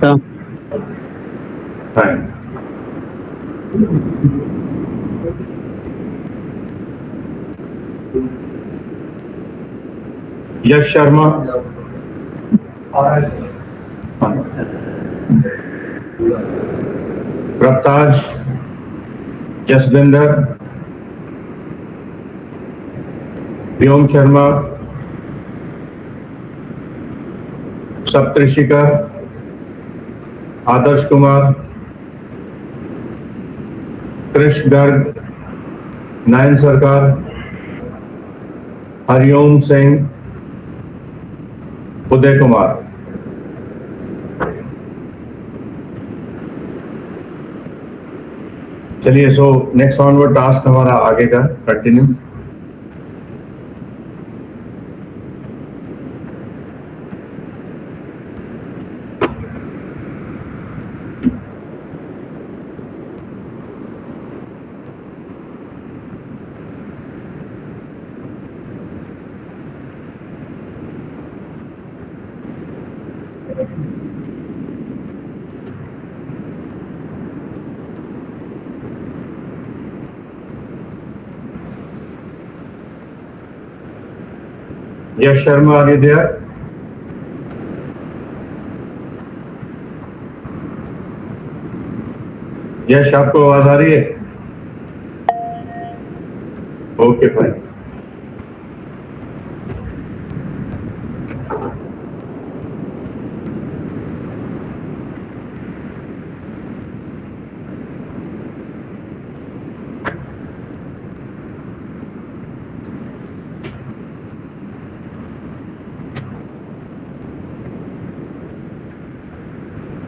Fine. यश शर्मा, प्रताज, जसविंदर, व्योम शर्मा, सप्तऋषिका, आदर्श कुमार, कृष गर्ग, नयन सरकार, हरिओम सिंह, उदय कुमार। चलिए, so next onward task हमारा आगे का कंटिन्यू। यश शर्मा, आगे दिया। यश, आपको आवाज आ रही है? Okay, fine.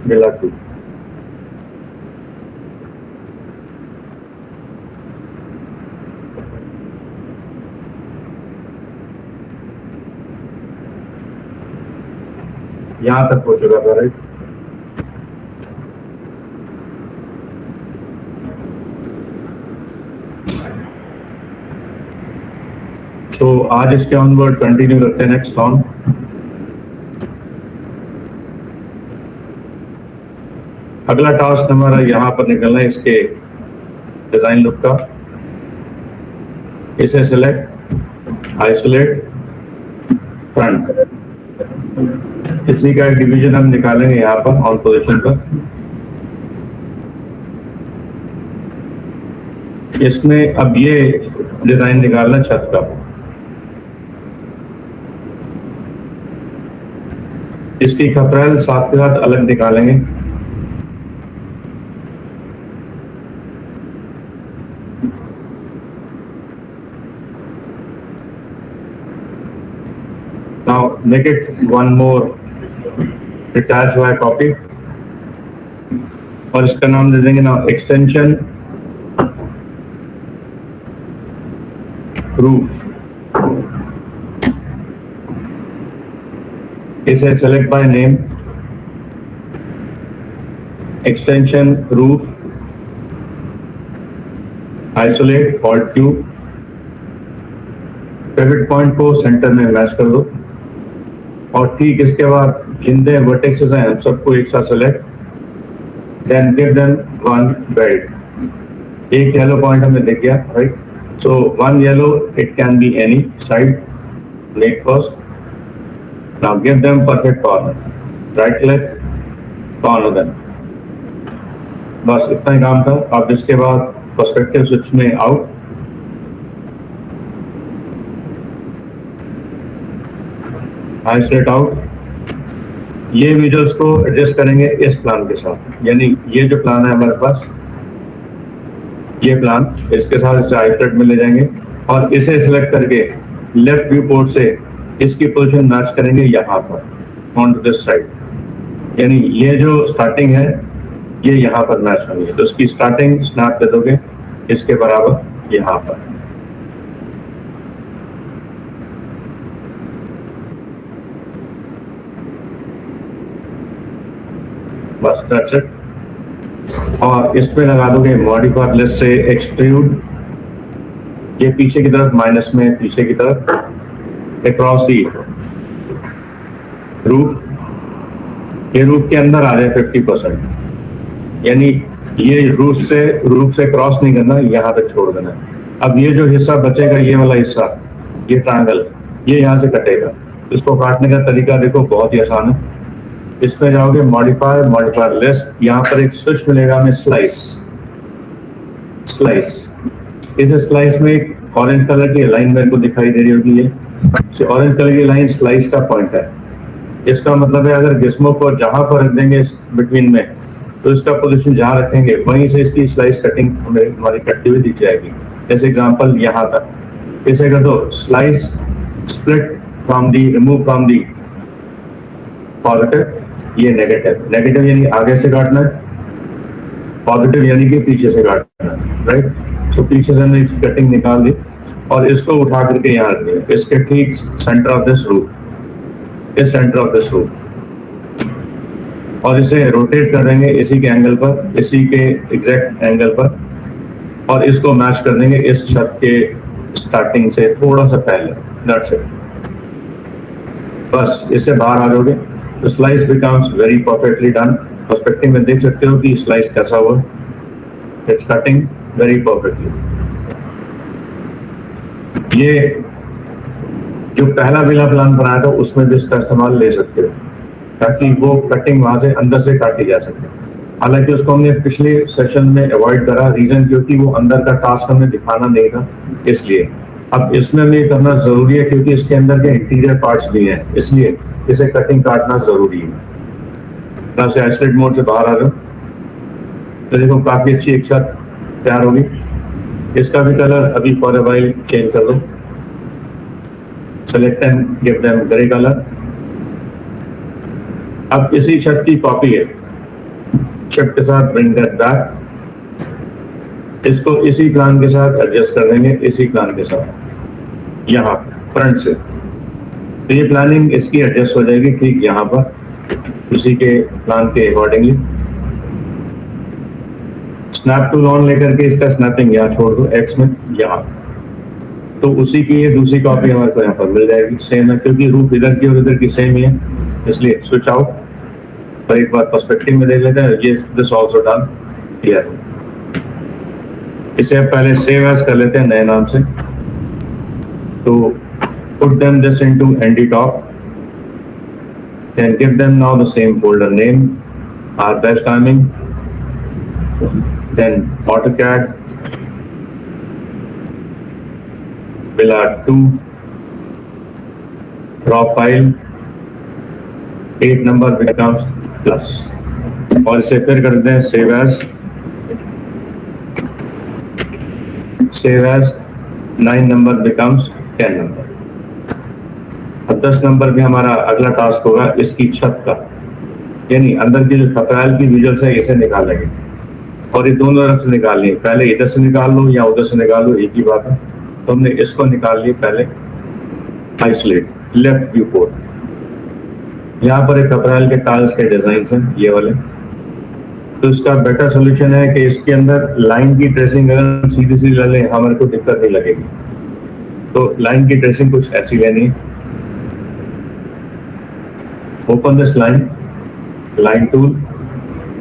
मिला टू। यहां तक हो चुका था, राइट? तो आज इसके ऑनवर्ड कंटिन्यू करते हैं नेक्स्ट ऑन। अगला टास्क हमारा यहाँ पर निकलना है इसके डिजाइन लुक का। इसे सिलेक्ट, आइसोलेट, फ्रंट, इसी का एक डिवीजन हम निकालेंगे यहाँ पर ऑन पोजीशन पर। इसमें अब ये डिजाइन निकालना छत का। इसकी खपरेल साथ के साथ अलग निकालेंगे। Now make it one more detached by copy और इसका नाम दे देंगे ना एक्सटेंशन रूफ। इसे select by name, extension roof, isolate, alt Q, pivot point को सेंटर में मैच कर दो और ठीक इसके बाद जितने वर्टेक्सेस हैं सबको एक साथ select, then give them one belt. एक येलो पॉइंट हमें दिख गया, right? So one yellow, it can be any side, make first. Now give them perfect corner, right click, corner them. बस इतना ही काम था। अब इसके बाद पर्सपेक्टिव स्विच में आउट, आइसोलेट आउट। ये विजुअल्स को एडजस्ट करेंगे इस प्लान के साथ, यानी ये जो प्लान है हमारे पास, ये प्लान इसके साथ इसे आइसोलेट में ले जाएंगे और इसे सिलेक्ट करके लेफ्ट व्यू पोर्ट से इसकी पोजीशन मैच करेंगे यहाँ पर ऑन टू दिस साइड। यानी ये जो स्टार्टिंग है ये यहाँ पर मैच होंगे, तो इसकी स्टार्टिंग स्नैप दे दोगे इसके बराबर यहाँ पर। बस दैट्स इट। और इसमें लगा दोगे मॉडिफायर लिस्ट से एक्सट्रूड, ये पीछे की तरफ माइनस में, पीछे की तरफ अक्रॉस दी रूफ, ये रूफ के अंदर आ जाए 50%, यानी ये रूफ से क्रॉस नहीं करना, यहाँ तक छोड़ देना। अब ये जो हिस्सा बचेगा, ये वाला हिस्सा, ये ट्रायंगल, ये यहाँ से कटेगा। इसको काटने का तरीका देखो, बहुत ही आसान है। इसमें जाओगे मॉडिफायर लिस्ट, यहाँ पर एक स्विच मिलेगा हमें, स्लाइस। इस स्लाइस में एक ऑरेंज कलर की लाइन मेरे को दिखाई दे रही होगी, ये ऑरेंज कलर की लाइन स्लाइस का पॉइंट है। इसका मतलब है अगर गिस्मो को जहां पर रख देंगे बिटवीन में, तो इसका पोजीशन जहां रखेंगे वहीं से इसकी स्लाइस कटिंग हमारी कटती हुई दिख जाएगी। जैसे एग्जांपल यहाँ तक इसे कर दो, slice split remove from the positive, ये नेगेटिव यानी आगे से काटना है, पॉजिटिव यानी कि पीछे से काटना है, राइट। तो पीछे से हमने इसकी कटिंग निकाल दी और इसको उठा करके यहाँ रख दिया, इसके ठीक सेंटर ऑफ दिस रूफ, और इसे रोटेट कर देंगे इसी के एंगल पर, इसी के एग्जैक्ट एंगल पर, और इसको मैच कर देंगे इस छत के स्टार्टिंग से थोड़ा सा पहले। दैट्स इट, बस इससे बाहर आ जाओगे तो slice becomes very perfectly done. Perspective में देख सकते हो कि स्लाइस कैसा हुआ, इट्स कटिंग वेरी परफेक्टली। ये जो पहला विला प्लान बनाया था उसमें भी इसका इस्तेमाल ले सकते हो, ताकि वो कटिंग वहां से अंदर से काटी जा सके। हालांकि उसको हमने पिछले सेशन में अवॉइड करा, रीजन क्योंकि वो अंदर का टास्क हमें दिखाना नहीं था, इसलिए। अब इसमें हमें करना जरूरी है क्योंकि इसके अंदर के इंटीरियर पार्ट्स भी हैं, इसलिए इसे कटिंग काटना जरूरी है। से आइसोलेट मोड से बाहर आ जाओ तो देखो काफी अच्छी एक छत तैयार होगी। इसका भी कलर अभी फॉर अ व्हाइल चेंज कर दो, select and give them grey colour. अब इसी छत की कॉपी है, छत के साथ ब्रिंग दैट बैक, इसको इसी प्लान के साथ एडजस्ट कर देंगे, इसी प्लान के साथ यहाँ फ्रंट से। तो ये प्लानिंग इसकी एडजस्ट हो जाएगी ठीक यहाँ पर, उसी के प्लान के अकॉर्डिंगली। स्नैप टूल ऑन लेकर के इसका स्नैपिंग यहाँ छोड़ दो, एक्स में यहाँ, तो उसी की ये दूसरी कॉपी हमारे को यहाँ पर मिल जाएगी। सेम है क्योंकि रूफ इधर की और इधर की सेम ही है, इसलिए स्विच आउट और एक बार पर्सपेक्टिव में देख लेते हैं। ये दिस आल्सो डन, क्लियर। इसे पहले सेव एज कर लेते हैं नए नाम से, तो put them this into ND top, then give them now the same folder name, our best timing, then AutoCAD, Villa 2, raw file, 8 number becomes plus, और इसे फिर करते हैं save as 9 number becomes 10 number। अब 10 नंबर भी हमारा अगला task होगा इसकी छत का, यानी अंदर की जो खपराल की विजुअल्स है इसे निकालेंगे, और ये दोनों तरफ से निकालनी है। पहले इधर से निकाल लो या उधर से निकाल लो, एक ही बात है। तो हमने इसको निकाल लिया पहले, आइसोलेट लेफ्ट व्यू पोर्ट। यहाँ पर एक खपराल के टाइल्स के डिजाइन हैं ये वाले, तो इसका बेटर सोल्यूशन है कि इसके अंदर लाइन की ट्रेसिंग अगर सीधी सीधी ले लें हमारे को दिक्कत नहीं लगेगी। तो लाइन की ट्रेसिंग कुछ ऐसी लेनी है। Open this line tool,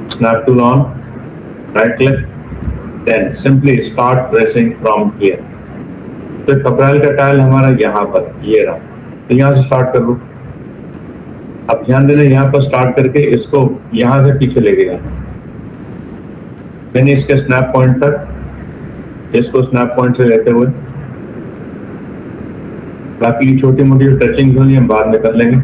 snap tool on, right click, then simply start tracing from here। तो खपराल का टाइल हमारा यहाँ पर ये रहा, तो यहाँ से स्टार्ट कर लो। अब ध्यान देना, यहाँ पर स्टार्ट करके इसको यहाँ से पीछे लेके जाना, यानी इसके स्नैप पॉइंट तक, इसको स्नैप पॉइंट से लेते हुए बाकी छोटी मोटी जो टचिंग होनी हम बाद में कर लेंगे।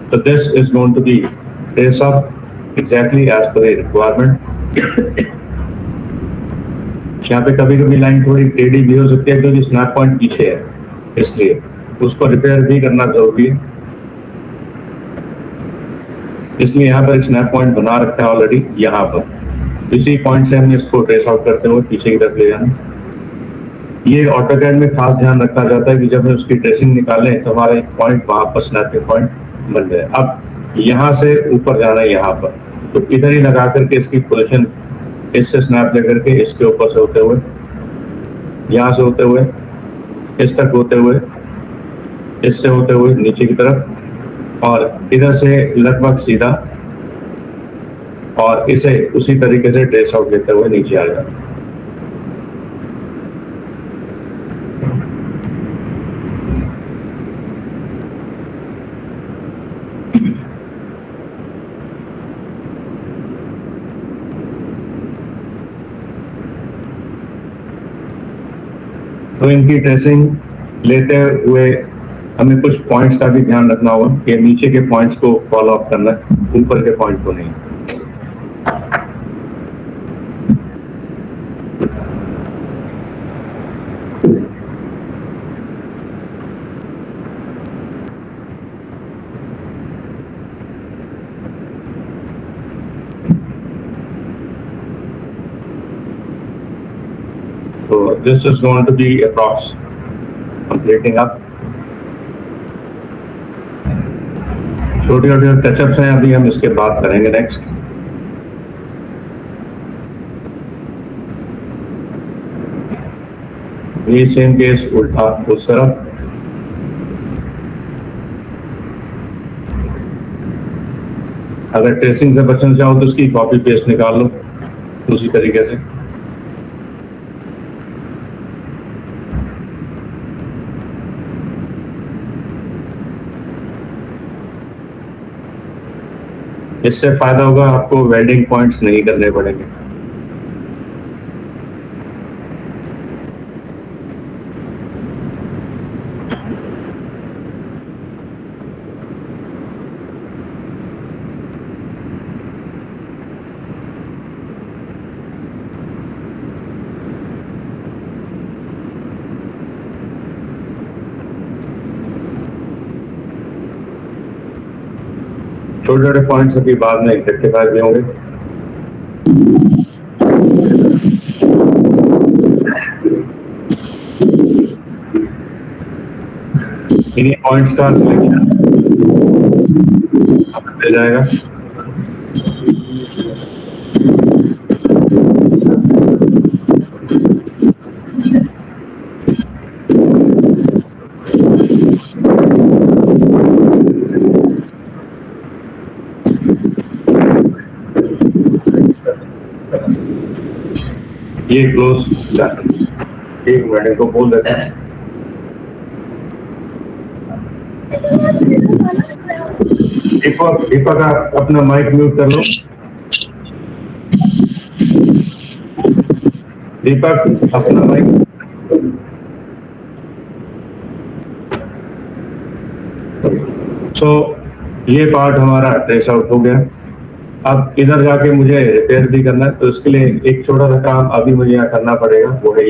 So this is going to be trace up exactly as per the requirement। यहाँ पे कभी कभी लाइन थोड़ी टेढ़ी भी हो सकती है क्योंकि स्नैप पॉइंट पीछे है, इसलिए उसको रिपेयर भी करना जरूरी है। इसलिए यहाँ पर एक स्नैप पॉइंट बना रखा है ऑलरेडी यहाँ पर, इसी पॉइंट से हमने इसको ट्रेस आउट करते हुए पीछे की तरफ ले जाना। ये ऑटोकैड में खास ध्यान रखा जाता है कि जब हम उसकी ट्रेसिंग निकालें तो हमारा एक पॉइंट वहां पर स्नैपिंग पॉइंट बन जाए। अब यहाँ से ऊपर जाना है यहाँ पर, तो इधर ही लगा करके इसकी पोजीशन इससे स्नैप लेकर के इसके ऊपर से होते हुए यहाँ से होते हुए इस तक होते हुए, इससे होते हुए नीचे की तरफ, और इधर से लगभग सीधा, और इसे उसी तरीके से ट्रेस आउट लेते हुए नीचे आ जाए। तो इनकी ट्रेसिंग लेते हुए हमें कुछ पॉइंट्स का भी ध्यान रखना होगा कि नीचे के पॉइंट्स को फॉलो अप करना है, ऊपर के पॉइंट को नहीं। So this is going to be approx completing up. छोटे छोटे टचअप्स हैं, अभी हम इसके बाद करेंगे नेक्स्ट। ये सेम केस उल्टा उस तरफ। अगर ट्रेसिंग से बचना चाहो तो उसकी कॉपी पेस्ट निकाल लो उसी तरीके से। इससे फायदा होगा, आपको वेल्डिंग पॉइंट्स नहीं करने पड़ेंगे। छोटे छोटे पॉइंट्स अभी बाद में रेक्टिफाई भी होंगे। इन्हीं पॉइंट्स का सिलेक्शन मिल जाएगा। ये क्लोज एक मिनट को बोल देते हैं। दीपक आप अपना माइक म्यूट कर लो। दीपक अपना माइक। सो ये पार्ट हमारा ट्रेस आउट हो गया। अब इधर जाके मुझे रिपेयर भी करना है, तो इसके लिए एक छोटा सा काम अभी मुझे यहाँ करना पड़ेगा, वो है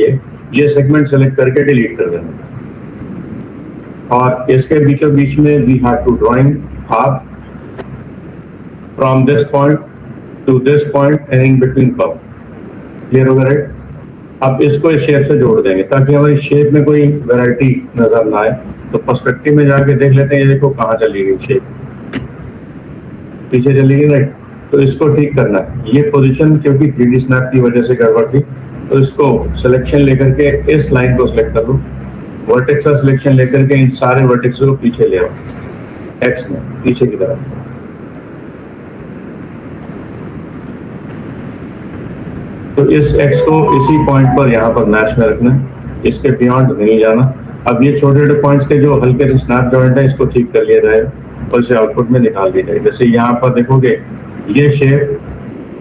ये सेगमेंट सेलेक्ट करके डिलीट कर देना, और इसके बीचों बीच में we have to drawing half from this point to this point and in between curve. Clear होगा राइट? अब इसको इस शेप से जोड़ देंगे ताकि हमारी शेप में कोई वैरायटी नजर ना आए। तो पर्सपेक्टिव में जाके देख लेते हैं, ये देखो कहाँ चली गई शेप, पीछे चली गई राइट। तो इसको ठीक करना है, ये पोजीशन क्योंकि 3D स्नैप की वजह से गड़बड़ थी, तो इसको सिलेक्शन लेकर के इस लाइन को सिलेक्ट कर लो, वर्टेक्स का सिलेक्शन लेकर के इन सारे वर्टेक्स को पीछे ले आओ, एक्स में पीछे की तरफ। तो इस एक्स को इसी पॉइंट पर यहाँ पर मैच में रखना है, इसके बियॉन्ड नहीं जाना। अब ये छोटे छोटे पॉइंट्स के जो हल्के से स्नैप जॉइंट है, इसको ठीक कर लिया जाएगा और इसे आउटपुट में निकाल दिया जाएगा। जैसे यहाँ पर देखोगे ये शेप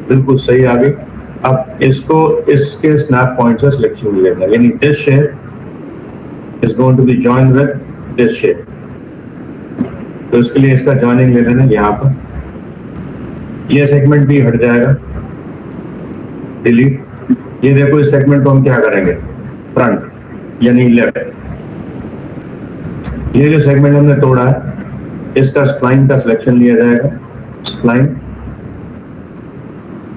बिल्कुल सही आ गई। अब इसको इसके स्नैप पॉइंट से सिलेक्शन लेना, यानी this shape is going to be join with this shape. तो इसके लिए इसका जॉइनिंग ले लेना यहाँ पर। ये सेगमेंट भी हट जाएगा, डिलीट। ये देखो इस सेगमेंट को हम क्या करेंगे, फ्रंट यानी लेफ्ट। ये जो सेगमेंट हमने तोड़ा है, इसका स्प्लाइन का सिलेक्शन लिया जाएगा, स्प्लाइन,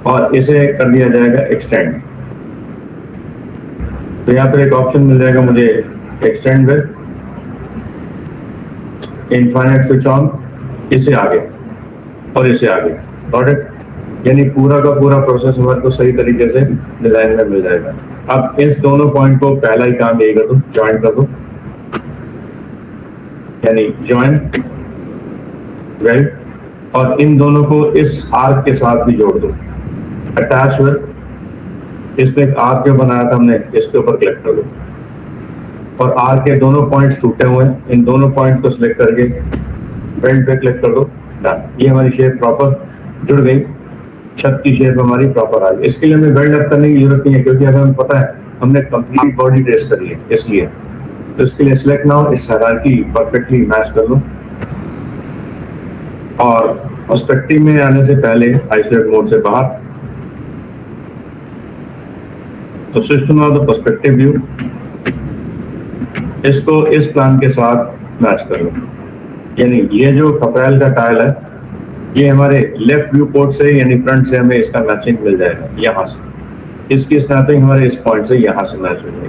और इसे कर दिया जाएगा एक्सटेंड। तो यहाँ पर एक ऑप्शन मिल जाएगा मुझे, extend with infinite switch on, इसे आगे और इसे आगे, गॉट इट। यानी पूरा का पूरा प्रोसेस हमारे को सही तरीके से डिजाइन में मिल जाएगा। अब इस दोनों पॉइंट को पहला ही काम यही कर दो, ज्वाइन कर दो, यानी ज्वाइन वेल्ड, और इन दोनों को इस आर्क के साथ भी जोड़ दो, अटैच विद, इसमें एक आर्क जो बनाया था हमने इसके ऊपर क्लिक कर दो, और आर्क के दोनों पॉइंट्स टूटे हुए हैं, इन दोनों पॉइंट को सिलेक्ट करके वेल्ड पे क्लिक कर दो, डन। ये हमारी शेप प्रॉपर जुड़ गई, छत की शेप हमारी प्रॉपर आ गई। इसके लिए हमें वेल्ड अप करने की जरूरत नहीं है, क्योंकि अगर हमें पता है हमने कंप्लीट बॉडी ट्रेस करी है, इसलिए तो इसके लिए सिलेक्ट नाउ, इस हायरार्की परफेक्टली मैच कर लो, और पर्सपेक्टिव में आने से पहले आइसोलेट मोड से बाहर, तो switch to now the perspective view, इसको इस प्लान के साथ मैच कर लो, यानी ये जो कपैल का टाइल है ये हमारे लेफ्ट व्यू पोर्ट से यानी फ्रंट से हमें इसका मैचिंग मिल जाएगा, यहाँ से इसकी स्नैपिंग हमारे इस पॉइंट से यहाँ से मैच हो जाएगी,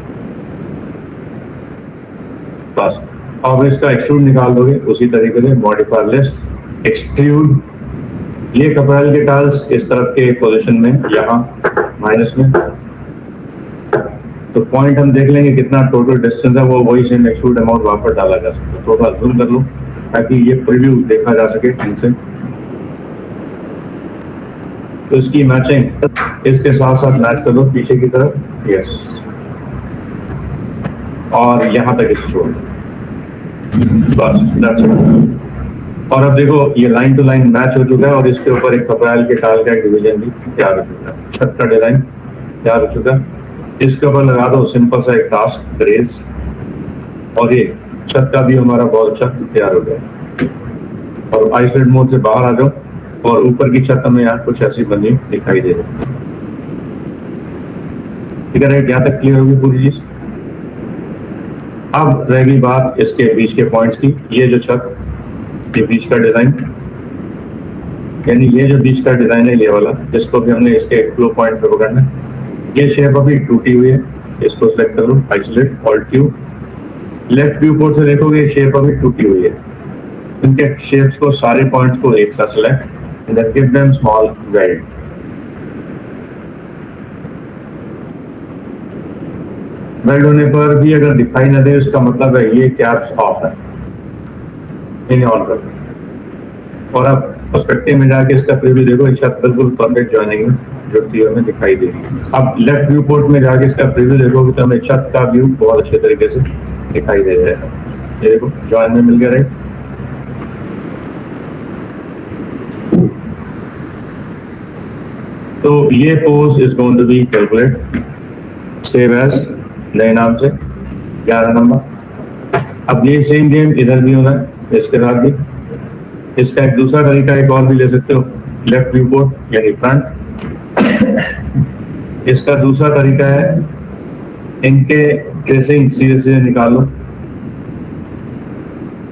बस। अब इसका एक्सट्रूड निकाल दोगे उसी तरीके से, मॉडिफायर लिस्ट, एक्सट्रूड, ये कपैल के टाइल्स इस तरफ के पोजीशन में, यहाँ माइनस में, तो पॉइंट हम देख लेंगे कितना टोटल डिस्टेंस है, वो वही सेम एक्सट्रूड अमाउंट वहां पर डाला जा सकता है। थोड़ा जूम कर लो ताकि ये प्रीव्यू देखा जा सके ठीक से। तो इसकी मैचिंग इसके साथ साथ मैच कर दो पीछे की तरफ, यस, और यहां तक इसे छोड़ दो, बस दैट्स इट। और अब देखो ये लाइन टू लाइन मैच हो चुका है, और इसके ऊपर एक कपैल के टाइल का डिवीजन भी तैयार हो चुका है, छत का डिजाइन तैयार हो चुका है। इसके ऊपर लगा दो सिंपल सा एक टास्क ग्रेस, और ये छत का भी हमारा बहुत अच्छा तैयार हो गया। और आइसोलेट मोड से बाहर आ जाओ, और ऊपर की छत हमें यहाँ कुछ ऐसी बनी दिखाई दे रही, ठीक है, राइट, यहाँ तक क्लियर होगी पूरी चीज। अब रहेगी बात इसके बीच के पॉइंट्स की, ये जो छत, ये बीच का डिजाइन, यानी ये जो बीच का डिजाइन है ये वाला, जिसको भी हमने इसके फ्लो पॉइंट पे पकड़ना है, ये शेप अभी टूटी हुई है, इसको सिलेक्ट कर लो, isolate, alt Q, left viewport से देखोगे शेप अभी टूटी हुई है, इनके शेप्स को, सारे पॉइंट्स को एक साथ select, then give them small weld. Weld होने पर भी अगर दिखाई ना दे उसका मतलब है ये कैप्स ऑफ है, इन्हें ऑन कर दो। और अब पर्सपेक्टिव में जाके इसका प्रीव्यू देखो, छत बिल्कुल परफेक्ट जॉइनिंग में जुड़ती हुई हमें दिखाई दे रही है। अब लेफ्ट व्यू पोर्ट में जाके इसका प्रीव्यू देखोगे तो हमें छत का व्यू बहुत अच्छे तरीके से दिखाई दे जाएगा, ये देखो जॉइन में मिल गया, राइट। तो ये pose is going to be calculate, save as, नए नाम से 11 नंबर। अब ये सेम गेम इधर भी होना है, इसके साथ भी। इसका एक दूसरा तरीका एक और भी ले सकते हो, लेफ्ट व्यू पोर्ट यानी फ्रंट। इसका दूसरा तरीका है इनके ट्रेसिंग सीधे सीधे निकालो,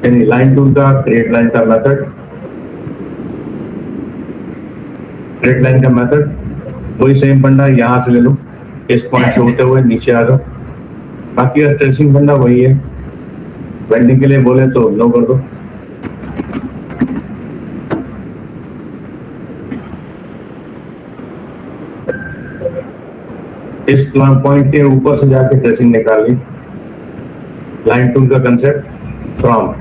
यानी लाइन टूल का, क्रिएट लाइन का मेथड, क्रिएट लाइन का मेथड, वही सेम फंडा यहाँ से ले लो, इस पॉइंट से होते हुए नीचे आ जाओ। बाकी अगर ट्रेसिंग फंडा वही है, वेल्डिंग के लिए बोले तो नो कर दो। इस पॉइंट के ऊपर से जाके ट्रेसिंग निकाल ली, लाइन टूल का कंसेप्ट, फ्रॉम,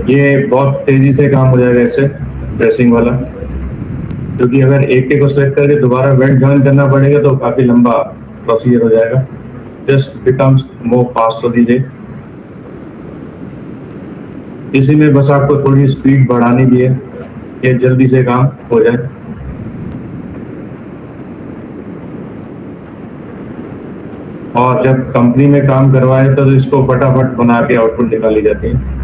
ये बहुत तेजी से काम हो जाएगा इससे, ट्रेसिंग वाला, क्योंकि अगर एक को सेलेक्ट करके दोबारा वेल्ड ज्वाइन करना पड़ेगा तो काफी लंबा प्रोसीजर हो जाएगा, just becomes more fast for the day. इसी में बस आपको थोड़ी स्पीड बढ़ानी भी है, ये जल्दी से काम हो जाए। और जब कंपनी में काम करवाए तो इसको फटाफट बना के आउटपुट निकाली जाती है।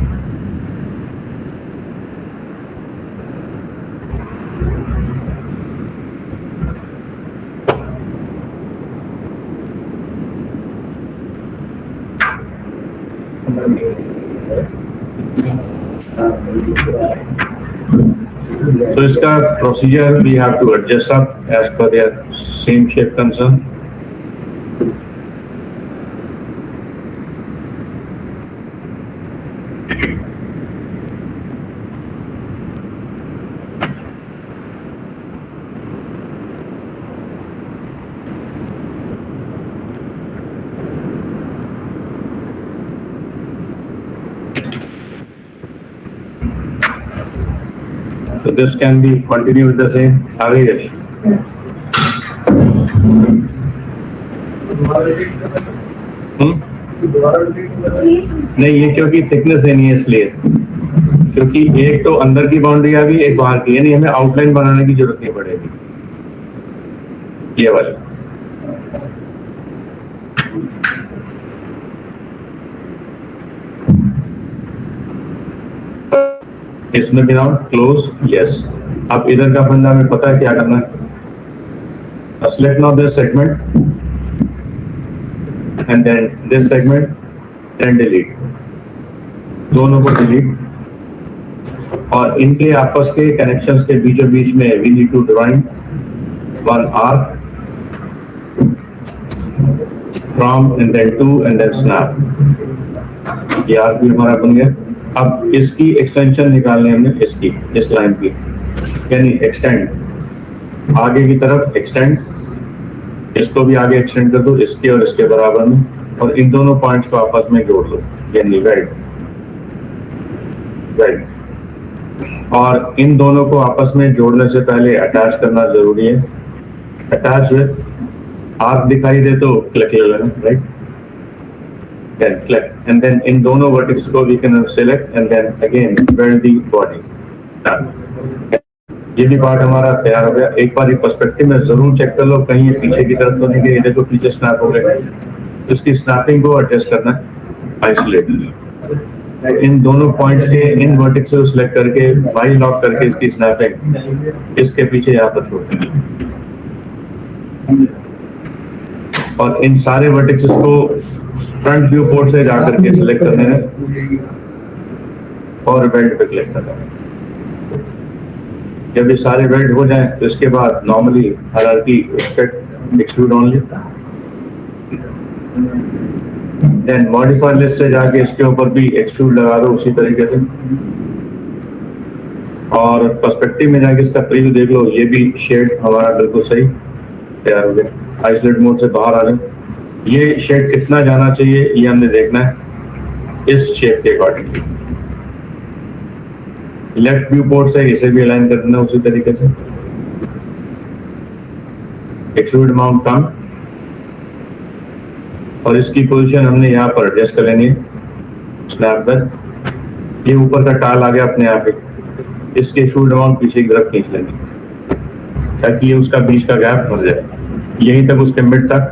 So इसका procedure we have to adjust up as per their same shape concern. So this can be continue with the same. आगे यश नहीं, ये क्योंकि थिकनेस देनी है इसलिए, क्योंकि एक तो अंदर की बाउंड्री आ गई, एक बाहर की, यानी हमें आउटलाइन बनाने की जरूरत नहीं पड़ेगी, ये वाली। इसमें भी नाउ क्लोज, यस। अब इधर का फंडा हमें पता है क्या करना है। Select now this segment and then this segment and delete, दोनों को डिलीट। और इनके आपस के कनेक्शंस के बीचों बीच में we need to drawing one arc from and then to and then snap. ये आर्क भी हमारा बन गया। अब इसकी एक्सटेंशन निकालनी है हमने, इसकी, इस लाइन की, यानी एक्सटेंड, आगे की तरफ एक्सटेंड, इसको भी आगे एक्सटेंड कर दो, इसके और इसके बराबर में, और इन दोनों पॉइंट्स को आपस में जोड़ लो, यानी वेल्ड वेल्ड। और इन दोनों को आपस में जोड़ने से पहले अटैच करना जरूरी है। अटैच विद आर्क दिखाई दे तो क्लिक ले लेना, right, then click, and then in दोनों vertices को we can select and then again weld the body. Done. ये भी पार्ट हमारा तैयार हो गया। एक बार पर्सपेक्टिव में जरूर चेक कर लो कहीं ये पीछे की तरफ तो नहीं गई, देखो पीछे स्नैप हो गया, तो इसकी स्नैपिंग को एडजस्ट करना है, आइसोलेट। तो इन दोनों पॉइंट्स के इन वर्टिक्स को सिलेक्ट करके बाई लॉक करके इसकी स्नैपिंग इसके पीछे यहाँ पर छोड़ देंगे, और इन सारे वर्टिक्स को फ्रंट व्यू पोर्ट से जाकर के सिलेक्ट करने हैं और वेल्ड पे क्लिक करना है। जब ये सारे वेल्ड हो जाएं तो इसके बाद normally hierarchy extrude only, then modify list से जाके इसके ऊपर भी एक्सट्रूड लगा दो उसी तरीके से, और पर्सपेक्टिव में जाके इसका प्रीव्यू देख लो, ये भी शेड हमारा बिल्कुल सही तैयार हो गया। आइसोलेट मोड से बाहर आ जाए, ये शेड कितना जाना चाहिए ये हमने देखना है इस शेप के अकॉर्डिंग। लेफ्ट व्यू पोर्ट से इसे भी अलाइन कर देना उसी तरीके से। एक्सट्रूड माउंट कम, और इसकी पोजीशन हमने यहाँ पर एडजस्ट कर लेनी है। स्नैप बैक, ये ऊपर का टाल आ गया अपने आप ही, इसके एक्सट्रूड माउंट पीछे की तरफ खींच लेंगे ताकि ये उसका बीच का गैप भर जाए, यहीं तक उसके मिड तक,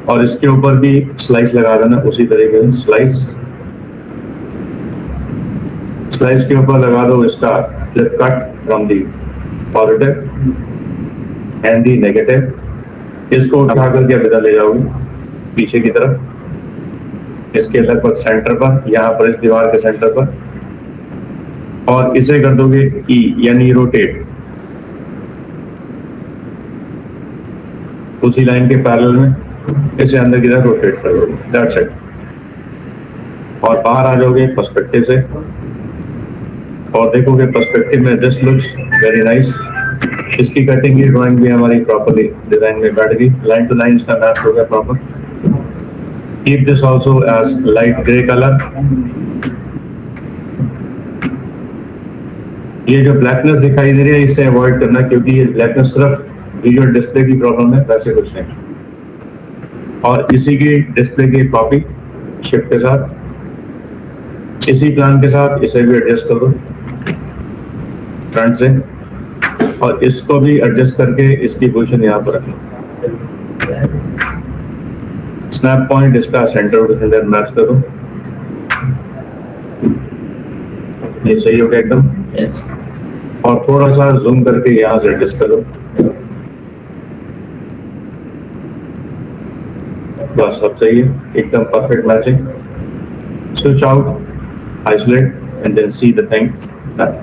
और इसके ऊपर भी स्लाइस लगा देना उसी तरीके से। स्लाइस के ऊपर लगा दो इसका flip cut from the positive and the negative, इसको उठा करके विदा ले जाओगे पीछे की तरफ, इसके लगभग सेंटर पर, यहाँ पर इस दीवार के सेंटर पर, और इसे कर दोगे ई यानी रोटेट उसी लाइन के पैरेलल में, इसे अंदर की तरफ रोटेट कर दोगे, दैट्स इट। और बाहर आ जाओगे पर्सपेक्टिव से और देखोगे पर्सपेक्टिव में दिस लुक्स वेरी नाइस। इसकी कटिंग की ड्राइंग भी हमारी प्रॉपर्ली डिजाइन में बैठ गई, लाइन टू लाइन इसका मैच हो गया proper. Keep this also edge light grey colour. ये जो ब्लैकनेस दिखाई दे रही है इसे अवॉइड करना, क्योंकि ये ब्लैकनेस सिर्फ विजुअल डिस्प्ले की प्रॉब्लम है, वैसे कुछ नहीं। और इसी की डिस्प्ले की कॉपी शिफ्ट के साथ, इसी प्लान के साथ इसे भी एडजस्ट कर दो फ्रंट से, और इसको भी एडजस्ट करके इसकी पोजीशन यहाँ पर रखना। स्नैप पॉइंट इसका सेंटर टू सेंटर मैच करो, ये सही हो गया एकदम। और थोड़ा सा जूम करके यहाँ से एडजस्ट करो, बस सब सही है, एकदम perfect matching. Switch out, isolate, and then see the thing done.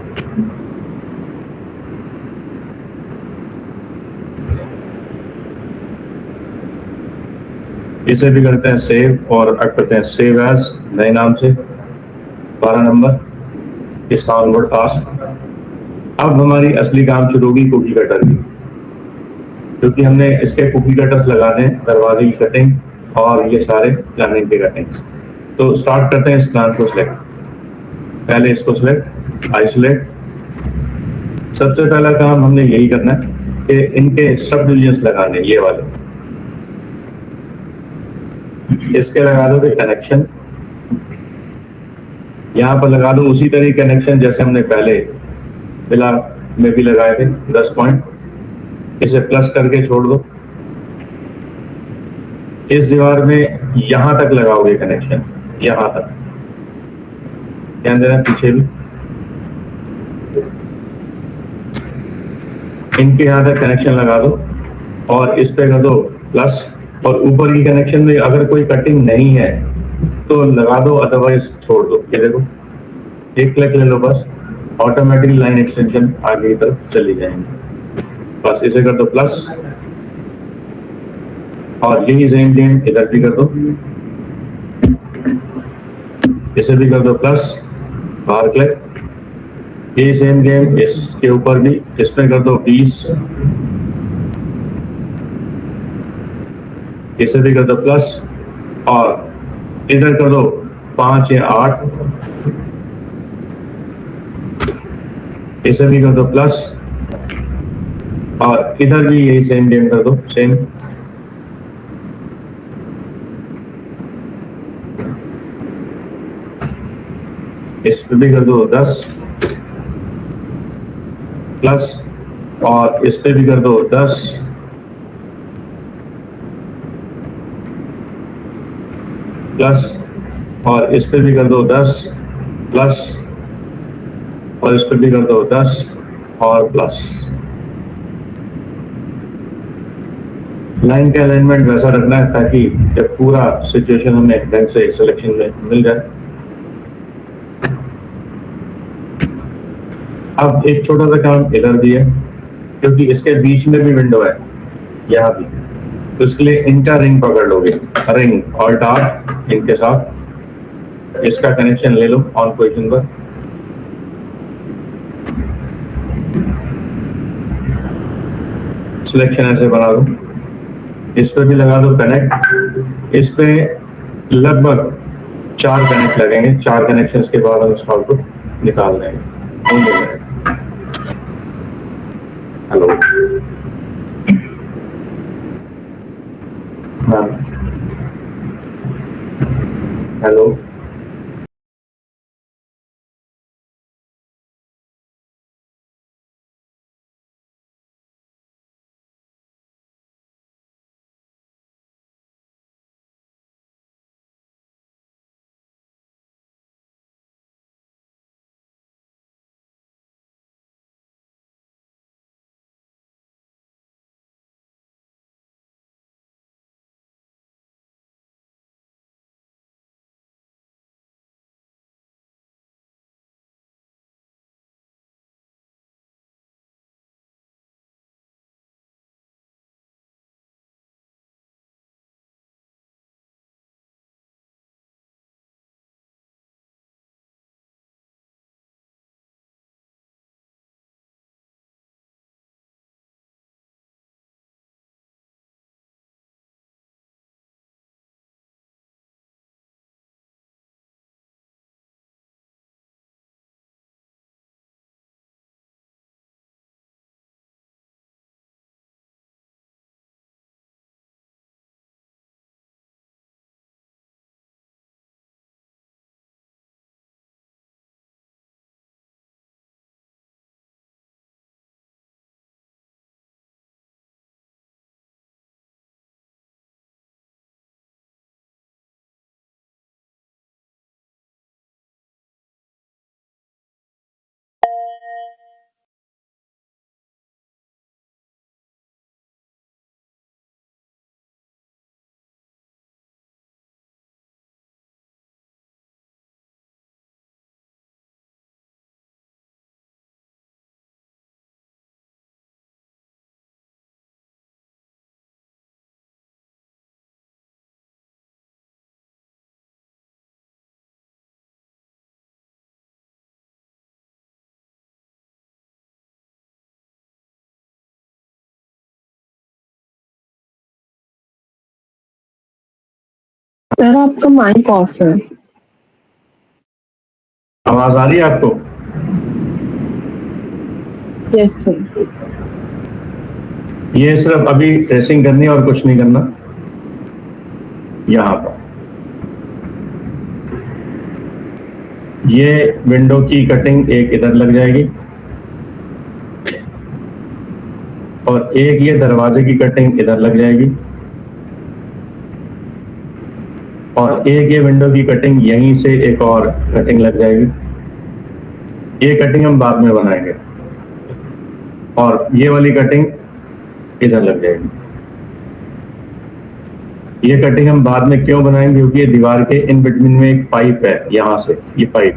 इसे भी करते हैं सेव, और अब करते हैं सेव एज नए नाम से 12 नंबर इसका ऑनवर्ड टास्क। अब हमारी असली काम शुरू होगी कुकी कटर की, क्योंकि हमने इसके कुकी कटर्स लगाने हैं, दरवाजे की कटिंग और ये सारे प्लानिंग के कटिंग्स। तो स्टार्ट करते हैं इस प्लान को सिलेक्ट। पहले इसको सिलेक्ट, आइसोलेट, सबसे पहला काम हमने यही करना है कि इनके सब डिविजन्स लगाने, ये वाले, इसके लगा दो कनेक्शन, यहाँ पर लगा दो उसी तरह कनेक्शन जैसे हमने पहले बिला में भी लगाए थे, 10 पॉइंट, इसे प्लस करके छोड़ दो। इस दीवार में यहां तक लगाओगे कनेक्शन, यहां तक, ध्यान देना, पीछे भी इनके यहां तक कनेक्शन लगा दो और इस पे कर दो प्लस, और ऊपर की कनेक्शन में अगर कोई कटिंग नहीं है तो लगा दो, अदरवाइज छोड़ दो। ये देखो, एक क्लिक ले लो बस, ऑटोमेटिक लाइन एक्सटेंशन आगे की तरफ चली जाएंगे। बस इसे कर दो प्लस, और यही सेम गेम इधर भी कर दो, इसे भी कर दो प्लस, बाहर क्लिक, ये सेम गेम इसके ऊपर भी, इसमें कर दो 20, इसे भी कर दो प्लस, और इधर कर दो 5 या 8, इसे भी कर दो प्लस, और इधर भी यही सेम गेम कर दो, सेम, इस पे भी कर दो 10 प्लस, और इस पे भी कर दो 10, प्लस, और इस पे भी कर दो 10 प्लस, और इस पे भी कर दो 10 और प्लस। लाइन का अलाइनमेंट वैसा रखना है ताकि जब पूरा सिचुएशन हमें ढंग से सिलेक्शन में मिल जाए। अब एक छोटा सा काम इधर भी है, क्योंकि इसके बीच में भी विंडो है यहाँ भी, तो इसके लिए इनका रिंग पकड़ लोगे, रिंग ऑल्ट आर इनके साथ, इसका कनेक्शन ले लो ऑन पोजीशन पर, सिलेक्शन ऐसे बना दो, इस पर भी लगा दो कनेक्ट, इस पे लगभग 4 कनेक्ट लगेंगे, 4 कनेक्शंस के बाद हम इसका आउटपुट निकाल देंगे। हेलो, हेलो, सर आपका माइक ऑफ है। आवाज आ रही है आपको? Yes, sir. ये सिर्फ अभी ट्रेसिंग करनी है और कुछ नहीं करना। यहाँ पर ये विंडो की कटिंग एक इधर लग जाएगी और एक ये दरवाजे की कटिंग इधर लग जाएगी और एक ये विंडो की कटिंग यहीं से एक और कटिंग लग जाएगी। ये कटिंग हम बाद में बनाएंगे और ये वाली कटिंग इधर लग जाएगी। ये कटिंग हम बाद में क्यों बनाएंगे, क्योंकि ये दीवार के इन बिटवीन में एक पाइप है, यहाँ से ये पाइप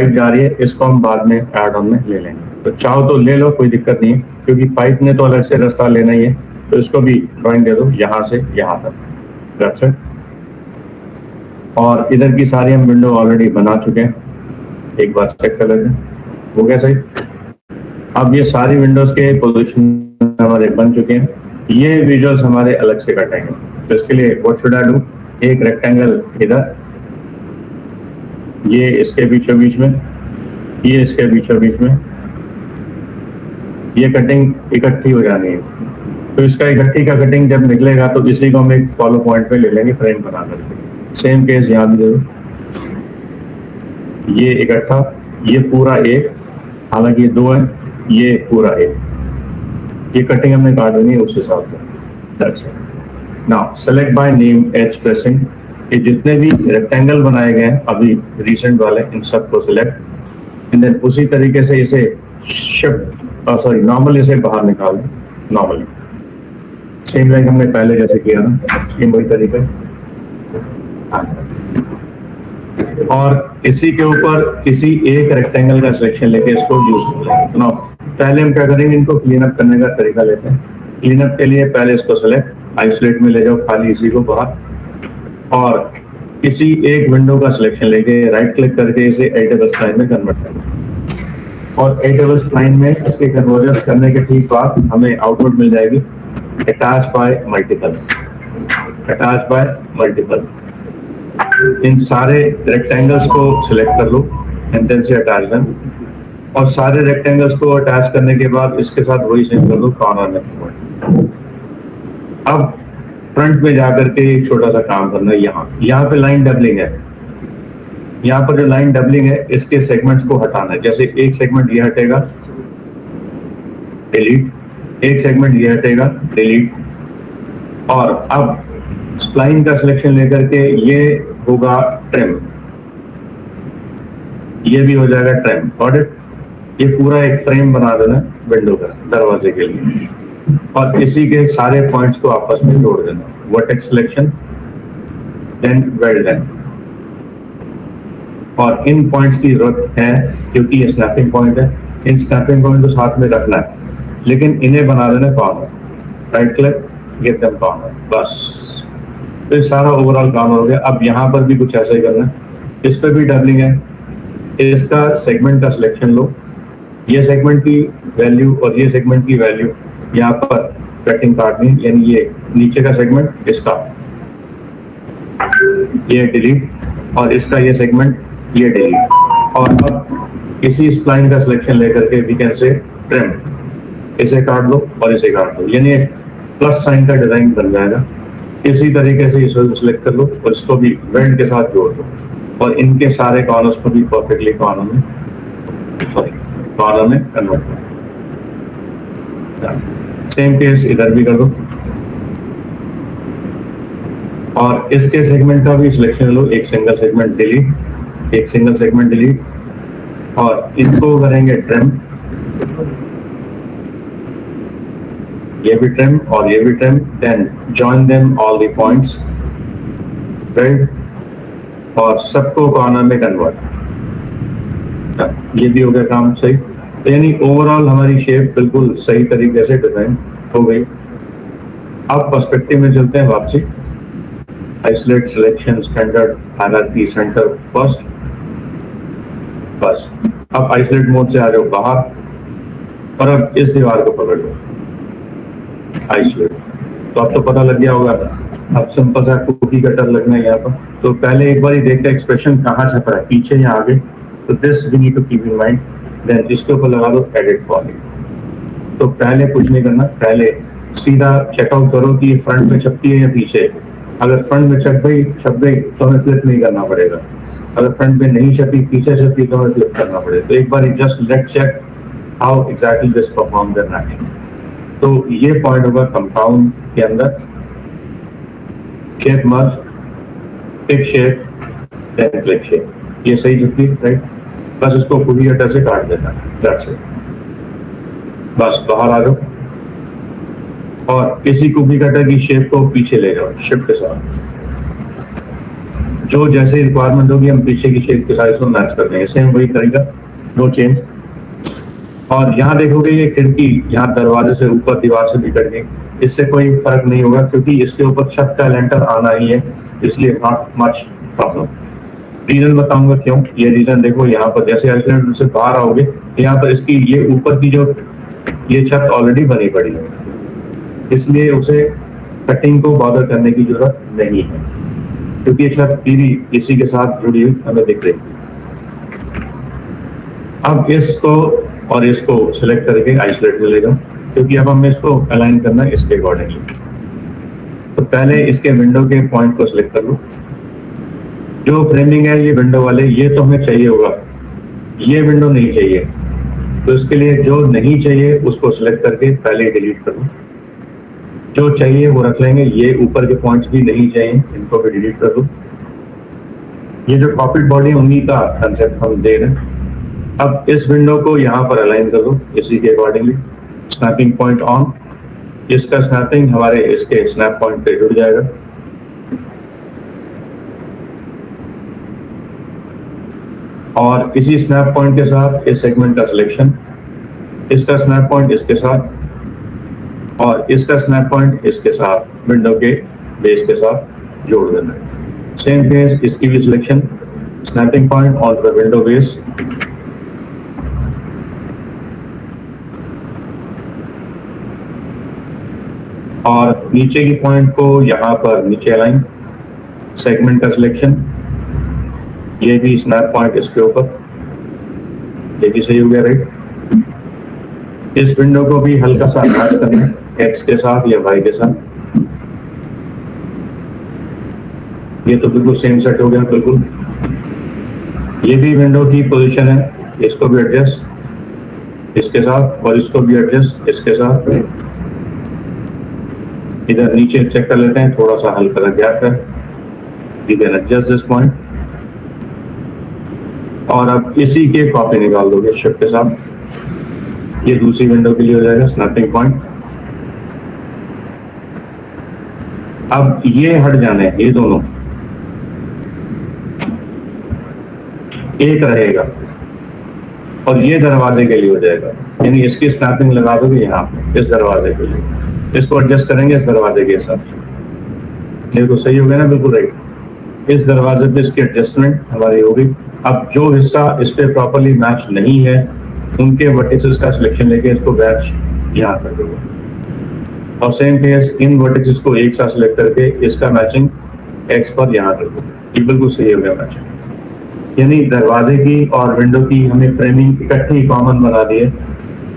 जा रही है, इसको हम बाद में ऐड ऑन में ले लेंगे। तो चाहो तो ले लो, कोई दिक्कत नहीं है, क्योंकि पाइप ने तो अलग से रास्ता लेना ही है। तो इसको भी ड्राइंग दे दो यहाँ से यहाँ तक। That's it. और इधर की सारी हम विंडो ऑलरेडी बना चुके हैं, एक बार चेक कर लेते हैं, हो गया सही। अब ये सारी विंडोज के पोजीशन हमारे बन चुके हैं। ये विजुअल्स हमारे अलग से कटेंगे, तो इसके लिए व्हाट शुड आई डू, एक रेक्टेंगल इधर, ये इसके बीचों बीच में, ये इसके बीचों बीच में, ये कटिंग इकट्ठी हो जानी है। तो इसका इकट्ठी का कटिंग जब निकलेगा तो इसी को हम एक फॉलो पॉइंट पे ले लेंगे फ्रेम बना करके। सेम केस यहाँ भी दे दो, ये इकट्ठा, ये पूरा एक, हालांकि ये दो है, ये पूरा एक, ये कटिंग हमने काट देनी है उस हिसाब से। That's it. Now select by name edge pressing. ये जितने भी रेक्टेंगल बनाए गए हैं अभी रिसेंट वाले, इन सब को सिलेक्ट एंड देन उसी तरीके से इसे शिफ्ट नॉर्मल इसे बाहर निकाल दें, नॉर्मली सेम लाइक हमने पहले जैसे किया ना, सेम वही तरीका। और इसी के ऊपर किसी एक रेक्टेंगल का सिलेक्शन लेके इसको यूज कर लेंगे। तो पहले हम क्या करेंगे, इनको क्लीन अप करने का तरीका लेते हैं। क्लीन अप के लिए पहले इसको सेलेक्ट, आइसोलेट में ले जाओ खाली इसी को बाहर, और किसी एक विंडो का सिलेक्शन लेके राइट क्लिक करके इसे एडिटेबल स्प्लाइन में कन्वर्ट करना। और एडिटेबल स्प्लाइन में इसके कन्वर्जन करने के ठीक बाद हमें आउटपुट मिल जाएगी attach by multiple, attach by multiple. इन सारे रेक्टेंगल्स को सिलेक्ट कर लो एंड देन से अटैच देम, और सारे रेक्टेंगल्स को अटैच करने के बाद इसके साथ वही सेम कर दो कॉर्नर में। अब फ्रंट में जाकर के एक छोटा सा काम करना है। यहाँ पे लाइन डबलिंग है, यहाँ पर जो लाइन डबलिंग है इसके सेगमेंट्स को हटाना है। जैसे एक सेगमेंट ये हटेगा, डिलीट, एक सेगमेंट ये हटेगा, डिलीट। और अब स्प्लाइन का सिलेक्शन लेकर के ये होगा ट्रिम, ये भी हो जाएगा ट्रिम। Got it. ये पूरा एक फ्रेम बना देना विंडो का, दरवाजे के लिए, और इसी के सारे पॉइंट्स को आपस में जोड़ देना। Vertex selection, then well done. और इन पॉइंट्स की जरूरत है क्योंकि ये स्नैपिंग पॉइंट है, इन स्नैपिंग पॉइंट को साथ में रखना है, लेकिन इन्हें बना देना corner. Right click, give them corner, बस। तो ये सारा ओवरऑल काम हो गया। अब यहाँ पर भी कुछ ऐसा ही करना है, इस पर भी डबलिंग है, इसका सेगमेंट का सिलेक्शन लो, ये सेगमेंट की वैल्यू और ये सेगमेंट की वैल्यू यहाँ पर कटिंग काटनी, यानी ये नीचे का सेगमेंट इसका ये डिलीट, और इसका ये सेगमेंट ये डिलीट। और अब इसी स्प्लाइन का सिलेक्शन लेकर के वी कैन से ट्रिम, इसे काट दो और इसे काट दो, यानी एक प्लस साइन का डिजाइन बन जाएगा। इसी तरीके से इसे सिलेक्ट कर लो और इसको भी वेल्ड के साथ जोड़ दो, और इनके सारे कॉर्नर्स को भी परफेक्टली कॉर्नर में कन्वर्ट करो। सेम केस इधर भी कर दो, और इसके सेगमेंट का भी सिलेक्शन लो, एक सिंगल सेगमेंट डिलीट, एक सिंगल सेगमेंट डिलीट, और इनको करेंगे ट्रिम, ये भी ट्रिम और ये भी trim, then join them all the points, right, और सबको कॉर्नर में कन्वर्ट। ये भी हो गया काम सही। तो यानी ओवरऑल हमारी शेप बिल्कुल सही तरीके से डिजाइन हो गई। अब पर्सपेक्टिव में चलते हैं वापसी। Isolate, selection, standard, hierarchy, centre, first, बस। अब आइसोलेट मोड से आ जाओ बाहर, और अब इस दीवार को पकड़ लो, आइसोलेट। तो अब तो पता लग गया होगा, अब सिंपल सा कुकी कटर लगना है यहाँ पर। तो पहले एक बार ही देखते एक्सप्रेशन कहाँ छप रहा है, पीछे या आगे। तो this we need to keep in mind. Then इसके ऊपर लगा दो एडिट पॉली। तो पहले कुछ नहीं करना, पहले सीधा चेकआउट करो कि फ्रंट में छपती है या पीछे। अगर फ्रंट में छप गई तो हमें फ्लिप नहीं करना पड़ेगा, अगर फ्रंट में नहीं छपी पीछे छपी तो हमें फ्लिप करना पड़ेगा। तो एक बार just let check how exactly this perform the matching. तो ये पॉइंट होगा कंपाउंड के अंदर, shape merge, pick shape, then click shape, ये सही छपी राइट। बस इसको कुकी कटर से काट देना, दैट्स इट। बस बाहर आ जाओ और इसी कुकी कटर की शेप को पीछे ले जाओ शिफ्ट के साथ। जो जैसे रिक्वायरमेंट होगी हम पीछे की शेप के साथ इसको मैच कर देंगे, सेम वही करेगा, नो चेंज। और यहाँ देखोगे ये खिड़की यहाँ दरवाजे से ऊपर दीवार से भी कट गई, इससे कोई फर्क नहीं होगा क्योंकि इसके ऊपर छत का लेंटर आना ही है, इसलिए नॉट मच प्रॉब्लम। रीजन बताऊंगा क्यों। ये रीजन देखो, यहाँ पर जैसे आइसोलेटर से बाहर आओगे यहाँ पर इसकी ये ऊपर की जो ये छत ऑलरेडी बनी पड़ी है, इसलिए उसे कटिंग को बॉदर करने की जरूरत नहीं है क्योंकि ये छत पूरी इसी के साथ जुड़ी हुई हमें दिख रही है। अब इसको और इसको सिलेक्ट करके आइसोलेट में ले जाओ क्योंकि अब हमें इसको अलाइन करना है इसके अकॉर्डिंगली। तो पहले इसके विंडो के पॉइंट को सिलेक्ट कर लो। जो फ्रेमिंग है ये विंडो वाले, ये तो हमें चाहिए होगा, ये विंडो नहीं चाहिए। तो इसके लिए जो नहीं चाहिए उसको सिलेक्ट करके पहले डिलीट कर दो, जो चाहिए वो रख लेंगे। ये ऊपर के पॉइंट्स भी नहीं चाहिए, इनको भी डिलीट कर दो। ये जो पॉकेट बॉडी उन्हीं का कंसेप्ट हम दे रहे हैं। अब इस विंडो को यहाँ पर अलाइन कर दो इसी के अकॉर्डिंगली। स्नैपिंग पॉइंट ऑन, इसका स्नैपिंग हमारे इसके स्नैप पॉइंट पे जुड़ जाएगा। और इसी स्नैप पॉइंट के साथ इस सेगमेंट का सिलेक्शन, इसका स्नैप पॉइंट इसके साथ और इसका स्नैप पॉइंट इसके साथ विंडो के बेस के साथ जोड़ देना है। सेम केस इसकी भी selection, snapping point on the window base, और नीचे की पॉइंट को यहाँ पर नीचे अलाइन, सेगमेंट का सिलेक्शन, ये भी स्नैप पॉइंट इसके ऊपर, ये भी सही हो गया राइट। इस विंडो को भी हल्का सा मैच करना है एक्स के साथ या वाई के साथ। ये तो बिल्कुल सेम सेट हो गया बिल्कुल। ये भी विंडो की पोजीशन है, इसको भी एडजस्ट इसके साथ और इसको भी एडजस्ट इसके साथ। इधर नीचे चेक कर लेते हैं, थोड़ा सा हल्का गैप है, you can adjust this point. और अब इसी के कॉपी निकाल दोगे शिफ्ट के साथ, ये दूसरी विंडो के लिए हो जाएगा स्नैपिंग पॉइंट। अब ये हट जाने हैं, ये दोनों एक रहेगा और ये दरवाजे के लिए हो जाएगा, यानी इसकी स्नैपिंग लगा दोगे यहाँ इस दरवाजे के लिए, इसको एडजस्ट करेंगे इस दरवाजे के हिसाब से। ये तो सही हो गया ना बिल्कुल राइट। इस दरवाजे पे इसकी एडजस्टमेंट हमारी होगी। अब जो हिस्सा इस पे प्रॉपर्ली मैच नहीं है उनके वर्टिसेस का सिलेक्शन लेके इसको मैच यहाँ कर दोगे और सेम केस इन वर्टिसेस को एक साथ सिलेक्ट करके इसका मैचिंग एक्स पर यहाँ कर दो। ये बिल्कुल सही हो गया मैचिंग। यानी दरवाजे की और विंडो की हमें फ्रेमिंग इकट्ठी कॉमन बना दी है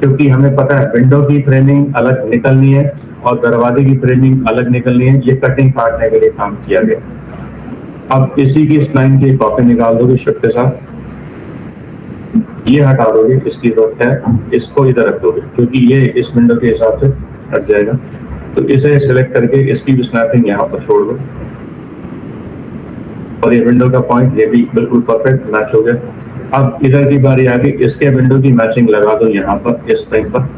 क्योंकि हमें पता है विंडो की फ्रेमिंग अलग निकलनी है और दरवाजे की फ्रेमिंग अलग निकलनी है। ये कटिंग काटने के लिए काम किया गया। अब इसी की स्प्लाइन की कॉपी निकाल दोगे शिफ्ट के साथ, ये हटा दोगे, इसकी जरूरत है, इसको इधर रख दोगे क्योंकि ये इस विंडो के हिसाब से हट जाएगा। तो इसे सिलेक्ट करके इसकी भी स्नैपिंग यहाँ पर छोड़ दो और ये विंडो का पॉइंट ये भी बिल्कुल परफेक्ट मैच हो गया। अब इधर की बारी आ गई, इसके विंडो की मैचिंग लगा दो यहाँ पर इस फ्रेम पर,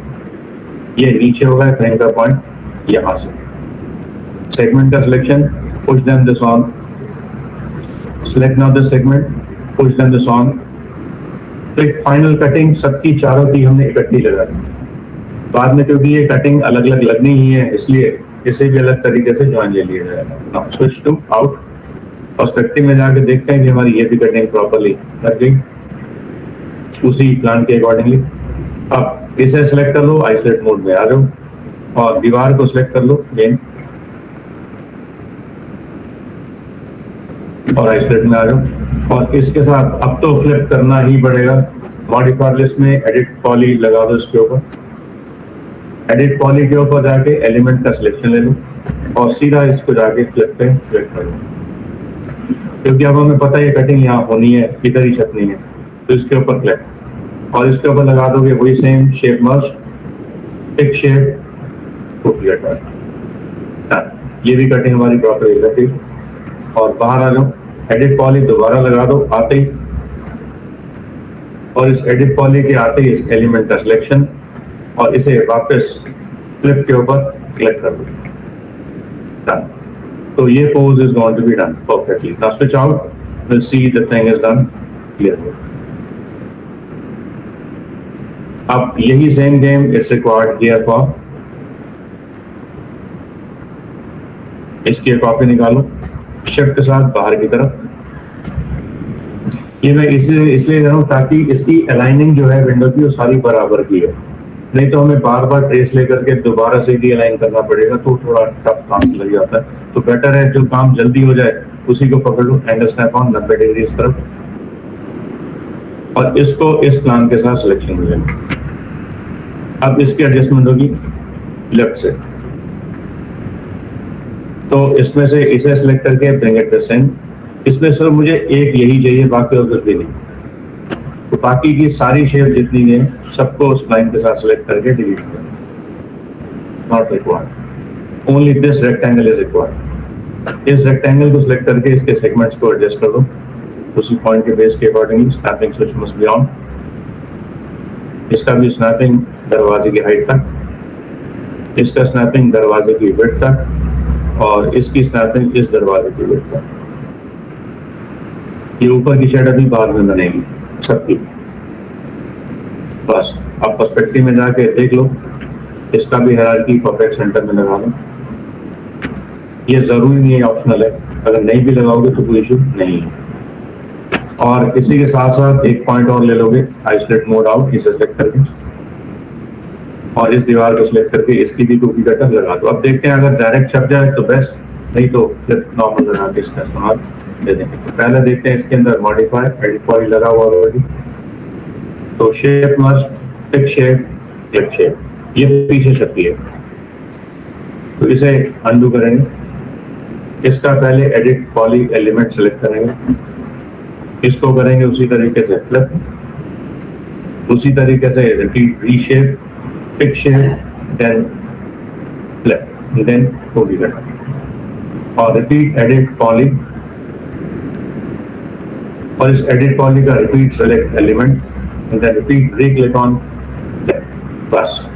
ये नीचे होगा फ्रेम का पॉइंट यहाँ से। सेगमेंट का selection, push them this on, select now this segment, push them this on। तो एक फाइनल कटिंग सबकी चारों की हमने इकट्ठी लगा दी। बाद में क्योंकि ये कटिंग अलग अलग लगनी ही है इसलिए इसे भी अलग तरीके से ज्वाइन ले लिया जाएगा। Now switch to out, perspective में जाके देखते हैं कि हमारी ये भी कटिंग प्रॉपर्ली लग गई उसी प्लान के अकॉर्डिंगली। अब इसे सिलेक्ट कर लो, आइसोलेट मोड में आ जाओ और दीवार को सिलेक्ट कर लो मेन और आइसोलेट में आ जाओ और इसके साथ अब तो फ्लिप करना ही पड़ेगा मॉडिफायर लिस्ट में एडिट पॉली लगा दो इसके ऊपर। एडिट पॉली के ऊपर जाके एलिमेंट का सिलेक्शन ले लो और सीधा इसको जाके फ्लिप पे क्लिक कर लो, क्योंकि अब हमें पता है कटिंग यहाँ होनी है, इधर ही छपनी है, तो इसके ऊपर क्लिक और इसके ऊपर लगा दोगे वही same shape merge, pick shape, copy attach. ये भी कटिंग हमारी प्रॉपर हो जाती है। और बाहर आ जाओ, एडिट पॉली दोबारा लगा दो आते ही, और इस एडिट पॉली के आते ही इस एलिमेंट का सिलेक्शन और इसे वापस फ्लिप के ऊपर क्लिक कर दो। Done. So ये pose is going to be done perfectly. Now switch out, we'll see the thing is done clearly. अब यही same game is required here for, इसकी कॉपी निकालो शिफ्ट के साथ बाहर की तरफ। ये मैं इसलिए कर रहा हूँ ताकि इसकी अलाइनिंग जो है विंडो की वो सारी बराबर की है, नहीं तो हमें बार बार ट्रेस लेकर के दोबारा से डी अलाइन करना पड़ेगा, तो थोड़ा टफ काम लग जाता है। तो बेटर है जो काम जल्दी हो जाए उसी को पकड़ लो, एंगल स्नैप ऑन 90 डिग्री इस तरफ, और इसको इस प्लान के साथ सिलेक्शन हो जाएगा। अब इसकी एडजस्टमेंट होगी लेफ्ट से, तो इसमें से इसे सिलेक्ट करके ब्रिंग इट टू सेंटर। इसमें सिर्फ मुझे एक यही चाहिए, बाकी और कुछ भी नहीं। तो बाकी की सारी शेप जितनी है सबको उस लाइन के साथ सिलेक्ट करके डिलीट कर, not required, only this rectangle is required. इस रेक्टेंगल को सिलेक्ट करके इसके सेगमेंट्स को एडजस्ट कर दो उसी पॉइंट के बेस के accordingly. Snapping switch must be on, इसका भी स्नैपिंग दरवाजे की हाइट तक, इसका स्नैपिंग दरवाजे की विड्थ तक, और इसकी स्नैपिंग इस दरवाजे की विड्थ तक। ये ऊपर की शेड अभी बाद में बनेगी सबकी। बस अब पर्सपेक्टिव में जाके देख लो, इसका भी हायरार्की परफेक्ट सेंटर में लगा लो। ये जरूरी नहीं है, ऑप्शनल है, अगर नहीं भी लगाओगे तो कोई इशू नहीं है। और इसी के साथ साथ एक पॉइंट और ले लोगे, आइसोलेट मोड आउट, इसे सेलेक्ट करके और इस दीवार को सिलेक्ट करके इसकी भी कॉपी कटर लगा दो। अब देखते हैं अगर डायरेक्ट छप जाए तो बेस्ट, नहीं तो फिर नॉर्मल लगा के इसका इस्तेमाल दे देंगे। तो पहले देखते हैं इसके अंदर मॉडिफाई, एडिट पॉली लगा हुआ ऑलरेडी, तो shape must, pick shape, click shape, ये पीछे छपी है, तो इसे अनडू करेंगे। इसका पहले एडिट पॉली एलिमेंट सेलेक्ट करेंगे, इसको करेंगे उसी तरीके से फ्लिप, उसी तरीके से repeat, reshape, pick shape, then flip, then copy करना और रिपीट एडिट पॉली, और इस एडिट पॉली का repeat select element, then repeat reclick on, बस।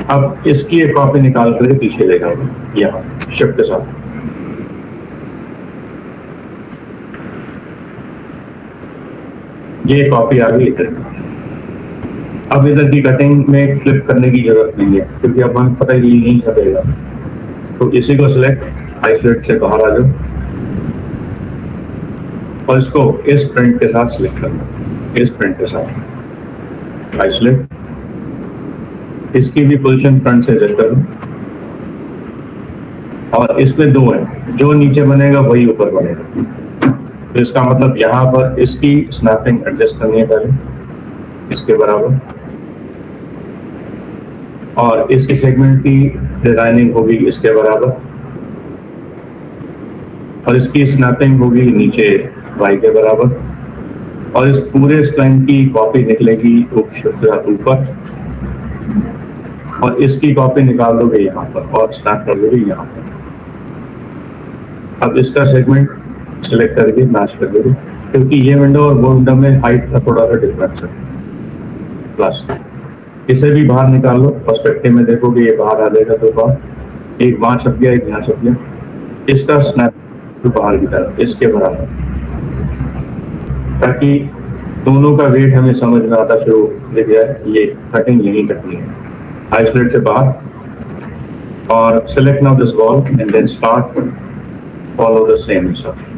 अब इसकी एक कॉपी निकाल कर पीछे ले जाओगे यहाँ शिफ्ट के साथ। ये कॉपी आ गई इधर। अब इधर की कटिंग में फ्लिप करने की जरूरत नहीं है, क्योंकि अब हमें पता ही नहीं छपेगा। तो इसी को सिलेक्ट, आइसोलेट से बाहर आ जाओ और इसको इस प्रिंट के साथ सिलेक्ट करना, इस प्रिंट के साथ आइसोलेट, इसकी भी पोजीशन फ्रंट से एडजस्ट कर लो। और इसमें दो है, जो नीचे बनेगा वही ऊपर बनेगा, तो इसका मतलब यहाँ पर इसकी स्नैपिंग एडजस्ट करनी है पहले इसके बराबर, और इसकी सेगमेंट की डिजाइनिंग होगी इसके बराबर, और इसकी स्नैपिंग होगी नीचे y के बराबर, और इस पूरे स्प्लाइन की कॉपी निकलेगी ऊपर, और इसकी कॉपी निकाल दोगे यहाँ पर और स्नैप कर दोगे यहाँ पर। अब इसका सेगमेंट सिलेक्ट करके मैच कर दोगे, क्योंकि ये विंडो और वो विंडो में हाइट का थोड़ा सा डिफरेंस है। प्लस इसे भी बाहर निकाल लो, पर्सपेक्टिव में देखोगे ये बाहर आ जाएगा, तो बाहर एक वहां छप गया, एक यहाँ छप गया। इसका स्नैप तो बाहर की तरफ इसके बराबर, ताकि दोनों का वेट हमें समझ में आता शुरू दिख जाए, ये कटिंग यही करनी है। आइसोलेट से बाहर और select now this wall and then start follow the same instruction.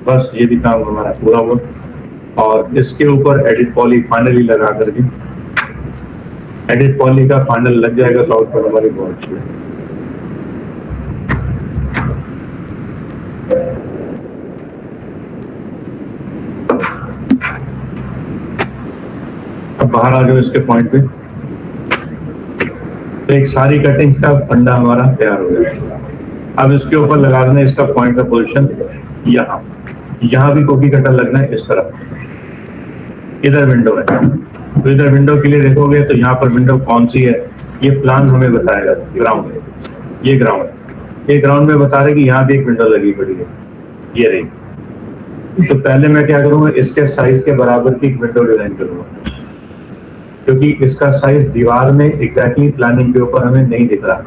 बस ये भी काम हमारा पूरा हुआ, और इसके ऊपर एडिट पॉली फाइनली लगा करके, एडिट पॉली का फाइनल लग जाएगा तो आउटपुट हमारी बहुत अच्छी है। अब बाहर आ जाओ इसके पॉइंट पे। तो एक सारी कटिंग्स का फंडा हमारा तैयार हो गया। अब इसके ऊपर लगा देना इसका पॉइंट का पोजीशन यहाँ। यहाँ भी कॉपी कटर लगना है इस तरफ। इधर विंडो है, तो इधर विंडो के लिए देखोगे तो यहाँ पर विंडो कौन सी है ये प्लान हमें बताएगा। ग्राउंड, ये ग्राउंड में बता रहे कि यहाँ भी एक विंडो लगी पड़ी है, ये रही। तो पहले मैं क्या करूंगा, इसके साइज के बराबर की एक विंडो डिजाइन करूंगा, क्योंकि इसका साइज दीवार में एग्जैक्टली प्लानिंग के ऊपर हमें नहीं दिख रहा,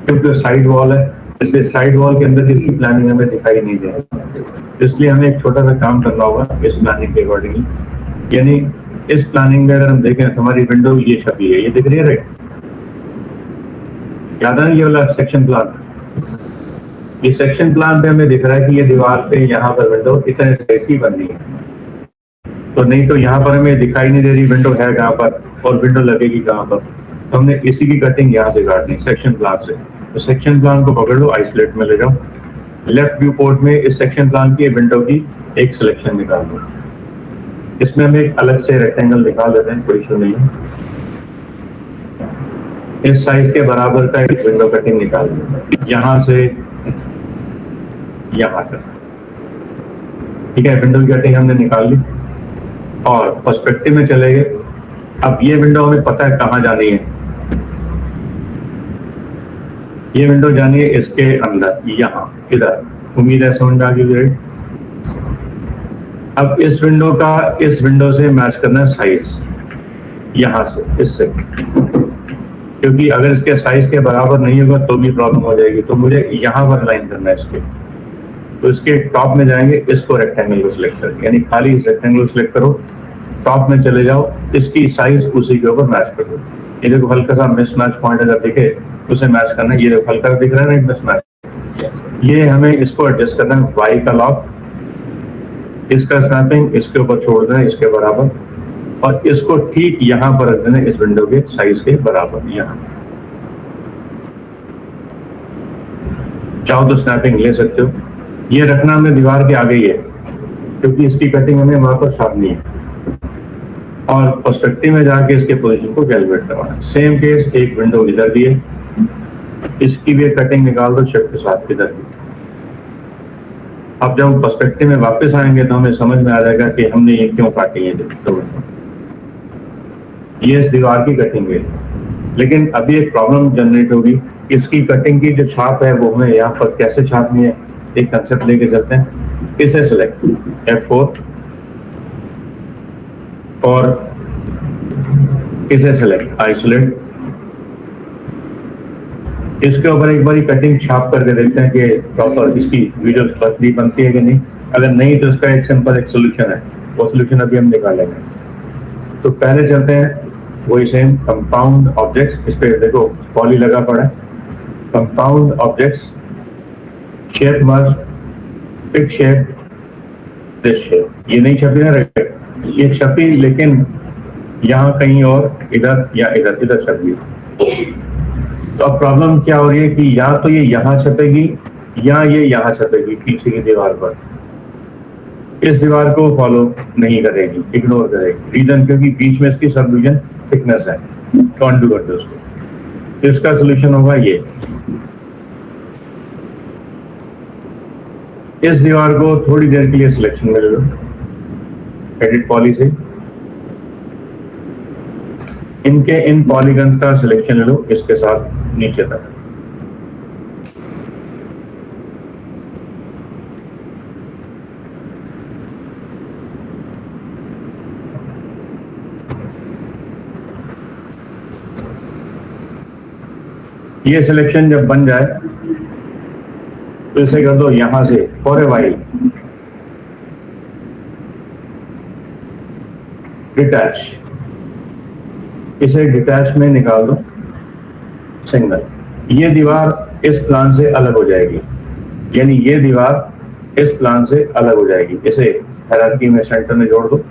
क्योंकि साइड वॉल है, इसलिए साइड वॉल के अंदर इसकी प्लानिंग हमें दिखाई नहीं दे रही। इसलिए हमें एक छोटा सा काम करना होगा इस प्लानिंग के अकॉर्डिंगली। यानी इस प्लानिंग में अगर हम देखें तो हमारी विंडो ये छपी है, ये दिख रही है राइट। याद है ये वाला सेक्शन प्लान, ये सेक्शन प्लान पे हमें दिख रहा है कि ये दीवार पे यहाँ पर विंडो इतने साइज की बननी है। तो नहीं तो यहाँ पर हमें दिखाई नहीं दे रही विंडो है कहाँ पर और विंडो लगेगी कहाँ पर। तो हमने इसी की कटिंग यहाँ से काटनी सेक्शन प्लान से। तो सेक्शन प्लान को पकड़ लो, आइसोलेट में ले जाओ, लेफ्ट व्यू पोर्ट में इस सेक्शन प्लान की विंडो की एक सिलेक्शन निकाल दो। इसमें हम एक अलग से रेक्टेंगल निकाल देते हैं, कोई इशू नहीं है। इस साइज के बराबर का एक विंडो कटिंग निकाल दो, यहाँ से यहाँ तक। ठीक है, विंडो की कटिंग हमने निकाल ली और पर्सपेक्टिव में चले गए। अब ये विंडो हमें पता है कहाँ जानी है, ये विंडो जानी है इसके अंदर, यहाँ इधर। उम्मीद है समझ में आ गई राइट। अब इस विंडो का इस विंडो से मैच करना है साइज, यहाँ से इससे, क्योंकि अगर इसके साइज के बराबर नहीं होगा तो भी प्रॉब्लम हो जाएगी। तो मुझे यहाँ पर लाइन करना है इसके। तो इसके टॉप में जाएंगे, इसको रेक्टेंगल को सिलेक्ट करेंगे, यानी खाली इस रेक्टेंगल को सिलेक्ट करो, टॉप में चले जाओ, इसकी साइज उसी के ऊपर मैच करो। ये देखो हल्का सा मिसमैच पॉइंट अगर दिखे उसे मैच करना है। ये देखो हल्का दिख रहा है ना मिसमैच, ये हमें इसको एडजस्ट करना है। वाई का लॉक, इसका स्नैपिंग इसके ऊपर छोड़ देना इसके बराबर, और इसको ठीक यहाँ पर रख देना इस विंडो के साइज के बराबर। यहाँ चाहो तो स्नैपिंग ले सकते हो। ये रखना हमें दीवार के आगे ही है, क्योंकि इसकी कटिंग हमें वहां पर छापनी है। और पर्सपेक्टिव में जाके इसके पोजीशन को कैलकुलेट करवाना। सेम केस, एक विंडो इधर भी है, इसकी भी कटिंग निकाल दो शिफ्ट के साथ इधर भी। अब जब हम पर्सपेक्टिव में वापस आएंगे तो हमें समझ में आ जाएगा कि हमने ये क्यों काटी है। तो ये इस दीवार की कटिंग है, लेकिन अभी एक प्रॉब्लम जनरेट होगी। इसकी कटिंग की जो छाप है वो हमें यहाँ पर कैसे छापनी है, एक कंसेप्ट लेके चलते हैं। इसे सिलेक्ट F4 और इसे सिलेक्ट आइसोलेट। इसके ऊपर एक बार कटिंग छाप करके देखते हैं कि प्रॉपर इसकी विजुअल पतली बनती है कि नहीं। अगर नहीं तो इसका एक सिंपल एक सोल्यूशन है, वो सोल्यूशन अभी हम निकालेंगे। तो पहले चलते हैं वही सेम कंपाउंड ऑब्जेक्ट्स। इस पे देखो पॉली लगा पड़ा है। Compound objects, shape merge, pick shape, this shape. ये नहीं छपी ना, ये छपी लेकिन यहाँ कहीं और इधर या इधर इधर छप गई। तो अब प्रॉब्लम क्या हो रही है कि या तो ये यहाँ छपेगी या ये यहाँ छपेगी पीछे की दीवार पर। इस दीवार को फॉलो नहीं करेगी, इग्नोर करेगी। रीजन क्योंकि बीच में इसकी सब डिवीजन थिकनेस है, कॉन्टू करते उसको। तो इसका सोल्यूशन होगा ये, इस दीवार को थोड़ी देर के लिए सिलेक्शन में ले लो, एडिट पॉली से इनके इन पॉलीगन्स का सिलेक्शन ले लो इसके साथ नीचे तक। ये सिलेक्शन जब बन जाए तो इसे कर दो यहां से फॉर ए वाइल डिटैच। इसे डिटैच में निकाल दो सिंगल। ये दीवार इस प्लान से अलग हो जाएगी, यानी ये दीवार इस प्लान से अलग हो जाएगी। इसे हायरार्की में सेंटर में जोड़ दो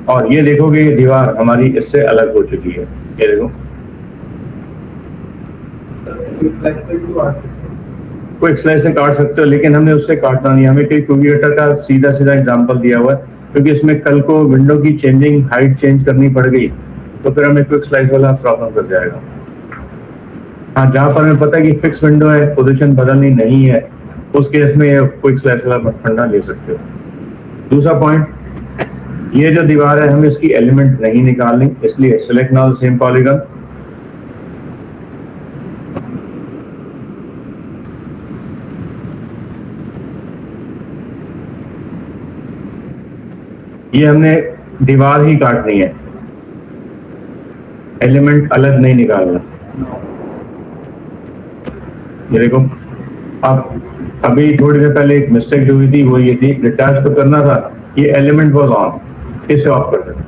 और ये देखोगे ये दीवार हमारी इससे अलग हो चुकी है। ये देखो कोई स्लाइस से काट सकते हो, लेकिन हमने उससे काटना नहीं। हमें कोई क्यूबिएटर का सीधा सीधा एग्जांपल दिया हुआ है क्योंकि इसमें कल को विंडो की चेंजिंग हाइट चेंज करनी पड़ गई तो फिर हमें क्विक स्लाइस वाला प्रॉब्लम कर जाएगा। हाँ, जहाँ पर हमें पता है कि फिक्स विंडो है, पोजीशन बदलनी नहीं है, उस केस में ये क्विक स्लाइस वाला फंडा ले सकते हो। दूसरा पॉइंट, ये जो दीवार है हमें इसकी एलिमेंट नहीं निकालनी, इसलिए सिलेक्ट नाउ सेम पॉलीगन, ये हमने दीवार ही काटनी है, एलिमेंट अलग नहीं निकालना। ये देखो, अब अभी थोड़ी देर पहले एक मिस्टेक जो हुई थी वो ये थी, डिटैच तो करना था, ये एलिमेंट वाज ऑन, इसे ऑफ कर देना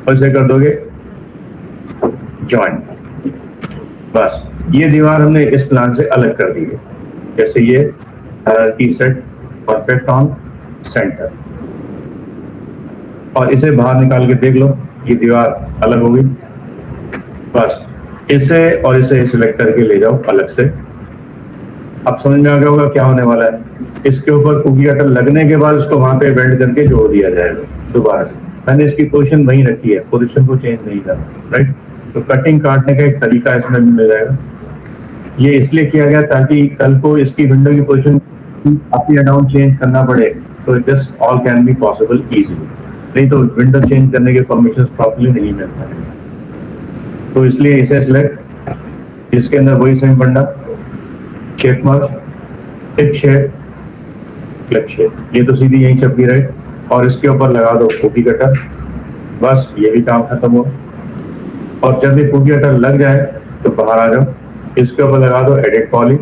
और इसे कर दोगे जॉइन। बस ये दीवार हमने इस प्लान से अलग कर दी है, जैसे ये hierarchy set perfect on centre, और इसे बाहर निकाल के देख लो, ये दीवार अलग हो गई। बस इसे और इसे सिलेक्ट करके ले जाओ अलग से। अब समझ में आ गया होगा क्या होने वाला है। इसके ऊपर कुकी कटर लगने के बाद इसको वहां पे वेल्ड करके जोड़ दिया जाएगा दोबारा से। मैंने इसकी पोजीशन वही रखी है, पोजीशन को चेंज नहीं करना, राइट। तो कटिंग काटने का एक तरीका इसमें मिल जाएगा। ये इसलिए किया गया ताकि कल को इसकी विंडो की पोजीशन अप या डाउन चेंज करना पड़े तो this all can be possible easily, नहीं तो विंडो चेंज करने के परमिशन प्रॉपर्ली नहीं मिलता है। तो इसलिए इसे सिलेक्ट, इसके अंदर वही सेम फंडा, शेप मर्ज, टिक शेप, क्लिप शेप, ये तो सीधी यही छपकी रहे, और इसके ऊपर लगा दो कुकी कटर, बस ये भी काम खत्म हो। और जब ये कुकी कटर लग जाए तो बाहर आ जाओ, इसके ऊपर लगा दो एडिट पॉली,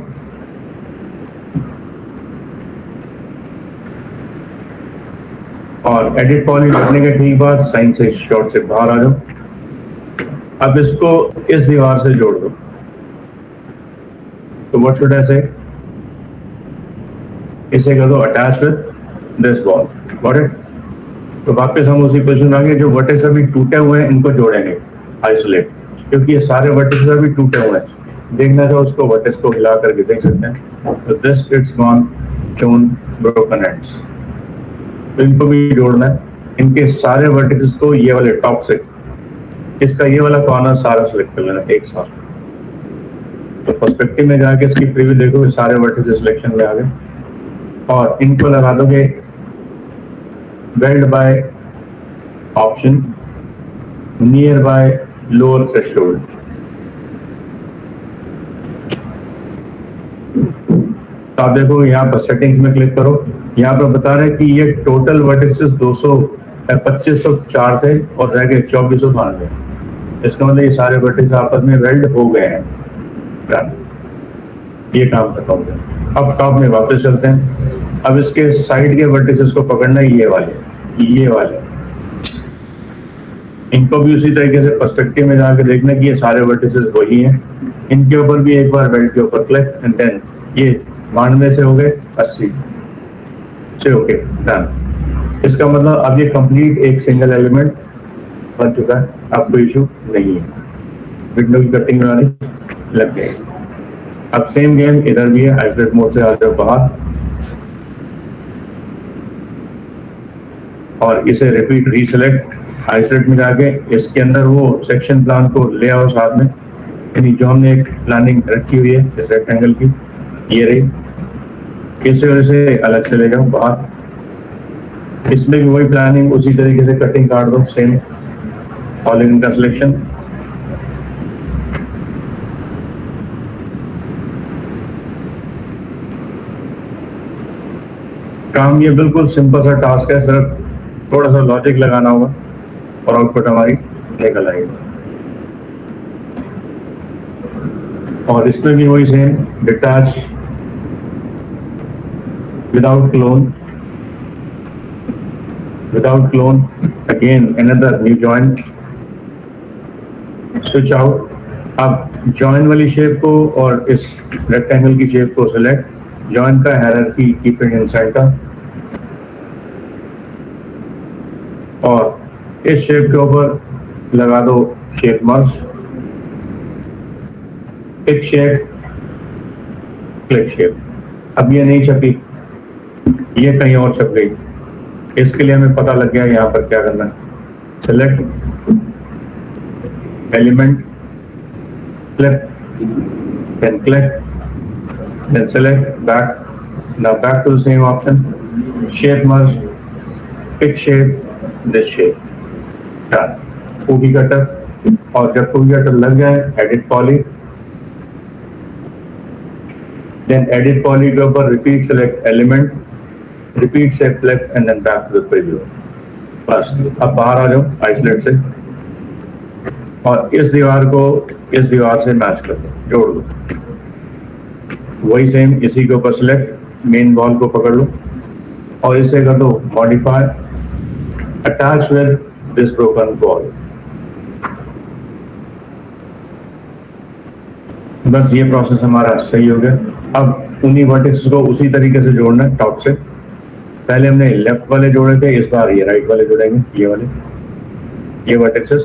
और एडिट पॉली लगने के ठीक बाद साइन से शॉर्ट से बाहर आ जाओ। अब इसको इस दीवार से जोड़ दो, तो व्हाट शुड आई से, इसे कर दो attach with this ball, got it. तो वापस हम उसी पोजीशन में आ गए, जो वर्टेक्स अभी टूटे हुए हैं इनको जोड़ेंगे आइसोलेट, क्योंकि ये सारे वर्टेक्स अभी टूटे हुए हैं। देखना चाहो उसको वर्टेक्स को हिला करके देख सकते हैं। तो this it's gone shown broken ends, तो इनको भी जोड़ना है। इनके सारे वर्टेक्स को, ये वाले टॉप से, इसका ये वाला कॉर्नर सारा सिलेक्ट कर लेना एक साथ। तो पर्सपेक्टिव में जाके इसकी प्रीव्यू देखो, ये सारे वर्टेक्स सिलेक्शन में आ गए, और इनको लगा दोगे weld by option near by lower threshold. तो आप देखो यहाँ पर सेटिंग्स में क्लिक करो, यहाँ पर बता रहे हैं कि ये टोटल वर्टेक्सेस 2504 थे और रह गए 2492। इसका मतलब ये सारे वर्टेक्स आपस में वेल्ड हो गए हैं। ये काम खत्म हो गया। अब टॉप में वापस चलते हैं। अब इसके साइड के वर्टेक्सेस को पकड़ना है, ये वाले, इनको भी उसी तरीके से पर्सपेक्टिव में जाकर देखना कि ये सारे वर्टेक्सेस वही हैं। इनके ऊपर भी एक बार वेल्ड के ऊपर क्लिक एंड देन ये 92 से हो गए 80 से, ओके डन। इसका मतलब अब ये कंप्लीट एक सिंगल एलिमेंट बन चुका है, अब कोई इशू नहीं है। विंडो की कटिंग बनानी लग गई। अब सेम गेम इधर भी है, आइसोलेट मोड से आ जाओ बाहर और इसे रिपीट रीसेलेक्ट, आइसोलेट में जाके इसके अंदर वो सेक्शन प्लान को ले आओ साथ में, यानी जो हमने एक प्लानिंग रखी हुई है इस रेक्टेंगल की, ये रही, इसे वजह से अलग से ले जाओ बाहर। इसमें भी वही प्लानिंग, उसी तरीके से कटिंग काट दो, सेम पॉलीगॉन का सिलेक्शन। काम ये बिल्कुल सिंपल सा टास्क है, सिर्फ थोड़ा सा लॉजिक लगाना होगा और आउटपुट हमारी निकल आएगी। और इसमें भी वही same, detach without clone, again another new join, switch out। अब जॉइन वाली शेप को और इस रेक्टेंगल की शेप को सिलेक्ट, जॉइन का hierarchy keep it in centre, और इस शेप के ऊपर लगा दो शेप मर्ज, एक शेप, क्लिक शेप। अब ये नहीं छपी, ये कहीं और छप गई, इसके लिए हमें पता लग गया यहाँ पर क्या करना है. Select element, flip, then click, then select back. Now back to the same option. Shape merge, pick shape, this shape. Done. Cookie cutter. और जब cookie cutter लग जाए, edit poly. Then edit poly के ऊपर repeat select element, repeat select and then back to the preview. बस अब बाहर आ जाओ isolate से और इस दीवार को इस दीवार से मैच कर दो, जोड़ दो. वही सेम इसी के ऊपर सिलेक्ट, मेन वॉल को पकड़ लो और इसे कर दो modify, attach with this broken wall. बस ये प्रोसेस हमारा सही हो गया. अब उन्हीं वर्टेक्स को उसी तरीके से जोड़ना है टॉप से. पहले हमने लेफ्ट वाले जोड़े थे, इस बार ये राइट वाले जोड़ेंगे. ये वाले, ये वर्टेक्सेस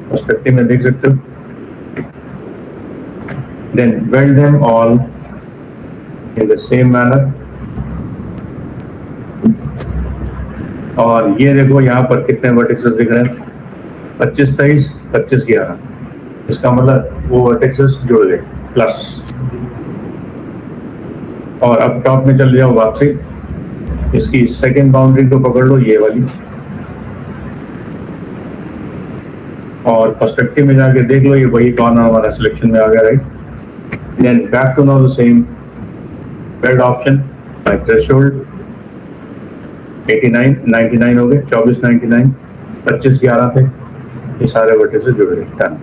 पर्सपेक्टिव में देख सकते हो. Then weld them all in the same manner. और ये देखो यहाँ पर कितने वर्टेक्सेस दिख रहे हैं, 25, 23, 25, 11. इसका मतलब वो वर्टेक्सेस जुड़ गए प्लस. और अब टॉप में चल जाओ वापसी, इसकी सेकेंड बाउंड्री को पकड़ लो, ये वाली, और पर्सपेक्टिव में जाके देख लो, ये वही कॉर्नर हमारा सिलेक्शन में आ गया, right. Then back to now the same weld option, by threshold 89, 99 हो गए, 24, 99, 25, 11 थे, ये सारे वर्टेक्सेस जुड़ गए. डन.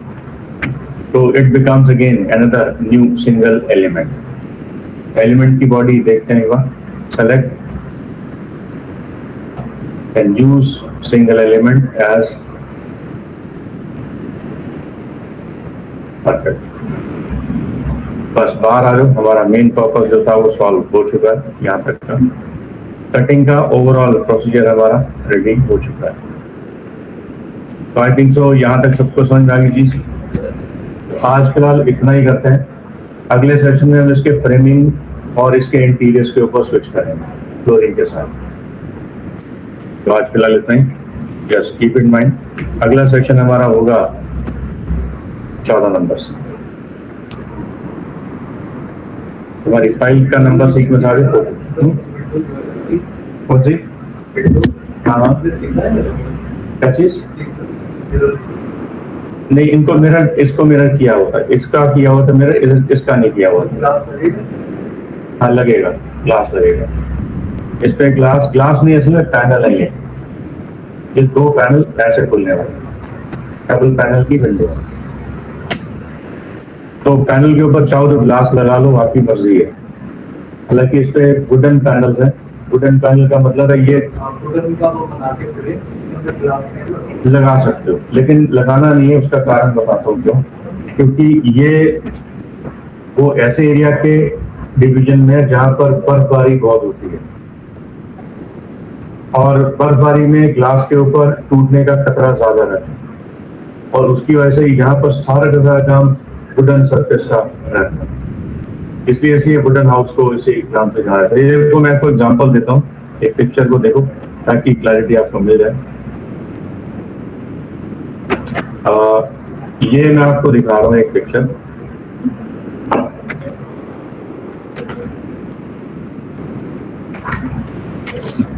तो it becomes again another new single element. Element की बॉडी देखते हैं एक बार. Select and use single element as perfect. बस बाहर आ जाओ, हमारा मेन पर्पस जो था वो सॉल्व हो चुका है. यहाँ तक का कटिंग का ओवरऑल प्रोसीजर हमारा रेडी हो चुका है. तो आई थिंक सो यहाँ तक सबको समझ में आ गई चीज. आज फिलहाल इतना ही करते हैं. अगले सेशन में हम इसके फ्रेमिंग और इसके इंटीरियर्स के ऊपर स्विच करेंगे फ्लोरिंग के साथ. तो आज फिलहाल इतना ही. जस्ट कीप इन माइंड, अगला सेशन हमारा होगा 14 नंबर से. तुम्हारी फाइल का नंबर सीक्वेंस आ गया. कौन सी? हाँ, क्या चीज? नहीं, इनको मिरर, इसको मिरर किया होता है, इसका किया होता है मिरर, इसका नहीं किया होता. हाँ लगेगा, ग्लास लगेगा. इस पे ग्लास नहीं, इसमें पैनल है. ये 2 पैनल ऐसे खुलने वाले, डबल पैनल की विंडो. तो पैनल के ऊपर चाहो तो ग्लास लगा लो, आपकी मर्जी है. हालांकि इस पे वुडन पैनल्स हैं. वुडन पैनल का मतलब है ये लगा सकते हो, लेकिन लगाना नहीं है. उसका कारण बताता हूँ क्यों. क्योंकि ये वो ऐसे एरिया के डिवीजन में जहाँ पर बर्फबारी बहुत होती है, और बर्फबारी में ग्लास के ऊपर टूटने का खतरा ज्यादा रहता है, और उसकी वजह से यहाँ पर सारा का सारा काम वुडन सरफेस का रहता है. इसलिए ऐसे वुडन हाउस को इसी नाम से कहा जाता है. ये मैं आपको एग्जांपल देता हूँ, एक पिक्चर को देखो ताकि क्लैरिटी आपको मिल जाए. ये मैं आपको दिखा रहा हूँ एक पिक्चर.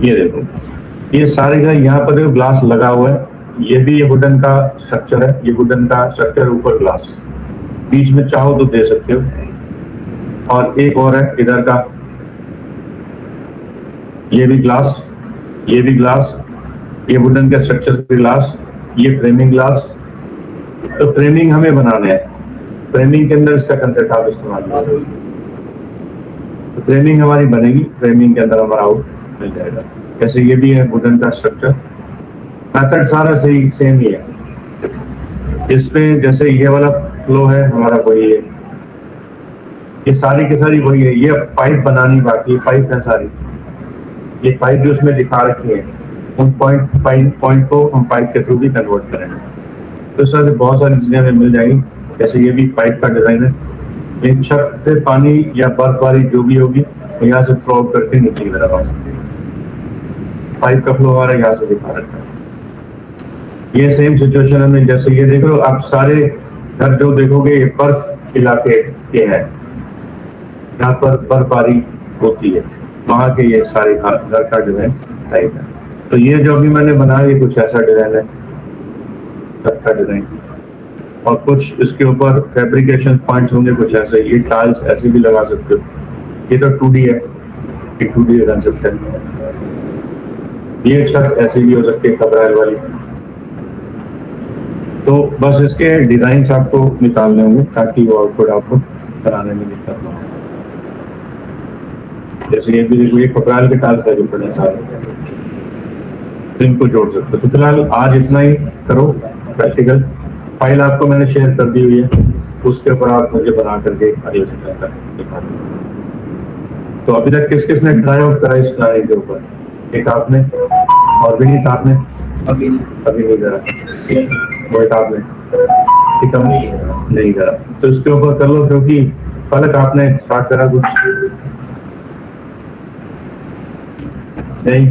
ये देखो, ये सारे का यहाँ पर जो ग्लास लगा हुआ है, ये भी ये वुडन का स्ट्रक्चर है. ये वुडन का स्ट्रक्चर, ऊपर ग्लास, बीच में चाहो तो दे सकते हो. और एक और है इधर का, ये भी ग्लास, ये भी ग्लास, ये वुडन के स्ट्रक्चर के ग्लास, ये फ्रेमिंग ग्लास. तो फ्रेमिंग हमें बनाना है. फ्रेमिंग के अंदर इसका कंसेप्ट आप इस्तेमाल करो. तो फ्रेमिंग हमारी बनेगी, फ्रेमिंग के अंदर हमारा आउट मिल जाएगा. जैसे ये भी है वुडन का स्ट्रक्चर. मेथड सारा सही सेम ही है. इसपे जैसे ये वाला फ्लो है हमारा, वही है. ये सारी की सारी वही है. ये पाइप बनानी बाकी, पाइप है सारी. ये पाइप जो उसमें दिखा रखी है, उन पॉइंट को हम पाइप के थ्रू भी कन्वर्ट करेंगे. तो इस तरह से बहुत सारी चीजें हमें मिल जाएंगी. जैसे ये भी पाइप का डिजाइन है. एक छत से पानी या बर्फबारी जो भी होगी, यहाँ से थ्रो आउट करके नीचे की तरफ आ सकती है. 5 का फ्लो आ रहा है, यहाँ से दिखा रखा है। ये सेम सिचुएशन में जैसे ये देखो, आप सारे घर जो देखोगे ये बर्फ इलाके के हैं, यहाँ पर बर्फबारी होती है, वहाँ के ये सारे घर का डिजाइन टाइप है। तो ये जो अभी मैंने बनाया ये कुछ ऐसा डिजाइन है, घर का डिजाइन, और कुछ इसके ऊपर फैब्रिकेशन पॉइंट्स होंगे कुछ ऐसे। ये टाइल्स ऐसे भी लगा सकते हो, ये तो 2D है, ये 2D कंसेप्ट है। ये छत ऐसी भी हो सकती है कब्राइल वाली। तो बस इसके डिजाइन आपको निकालने होंगे ताकि वो आउटपुट आपको बनाने में दिक्कत ना हो। जैसे ये भी देखो, ये कब्राइल के टाइल्स है जो पड़े हैं सारे, तो इनको जोड़ सकते हो। तो फिलहाल आज इतना ही करो प्रैक्टिकल। फाइल आपको मैंने शेयर कर दी हुई है, उसके ऊपर आप मुझे बना करके अगले से दिखा दें। तो अभी तक किस किसने ट्राई आउट करा इस गाने के ऊपर? एक आपने, और भी नहीं आपने? अभी नहीं करा। वो एक आपने ठीक है, नहीं करा, तो इसके ऊपर कर लो, क्योंकि पलक आपने स्टार्ट करा कुछ नहीं।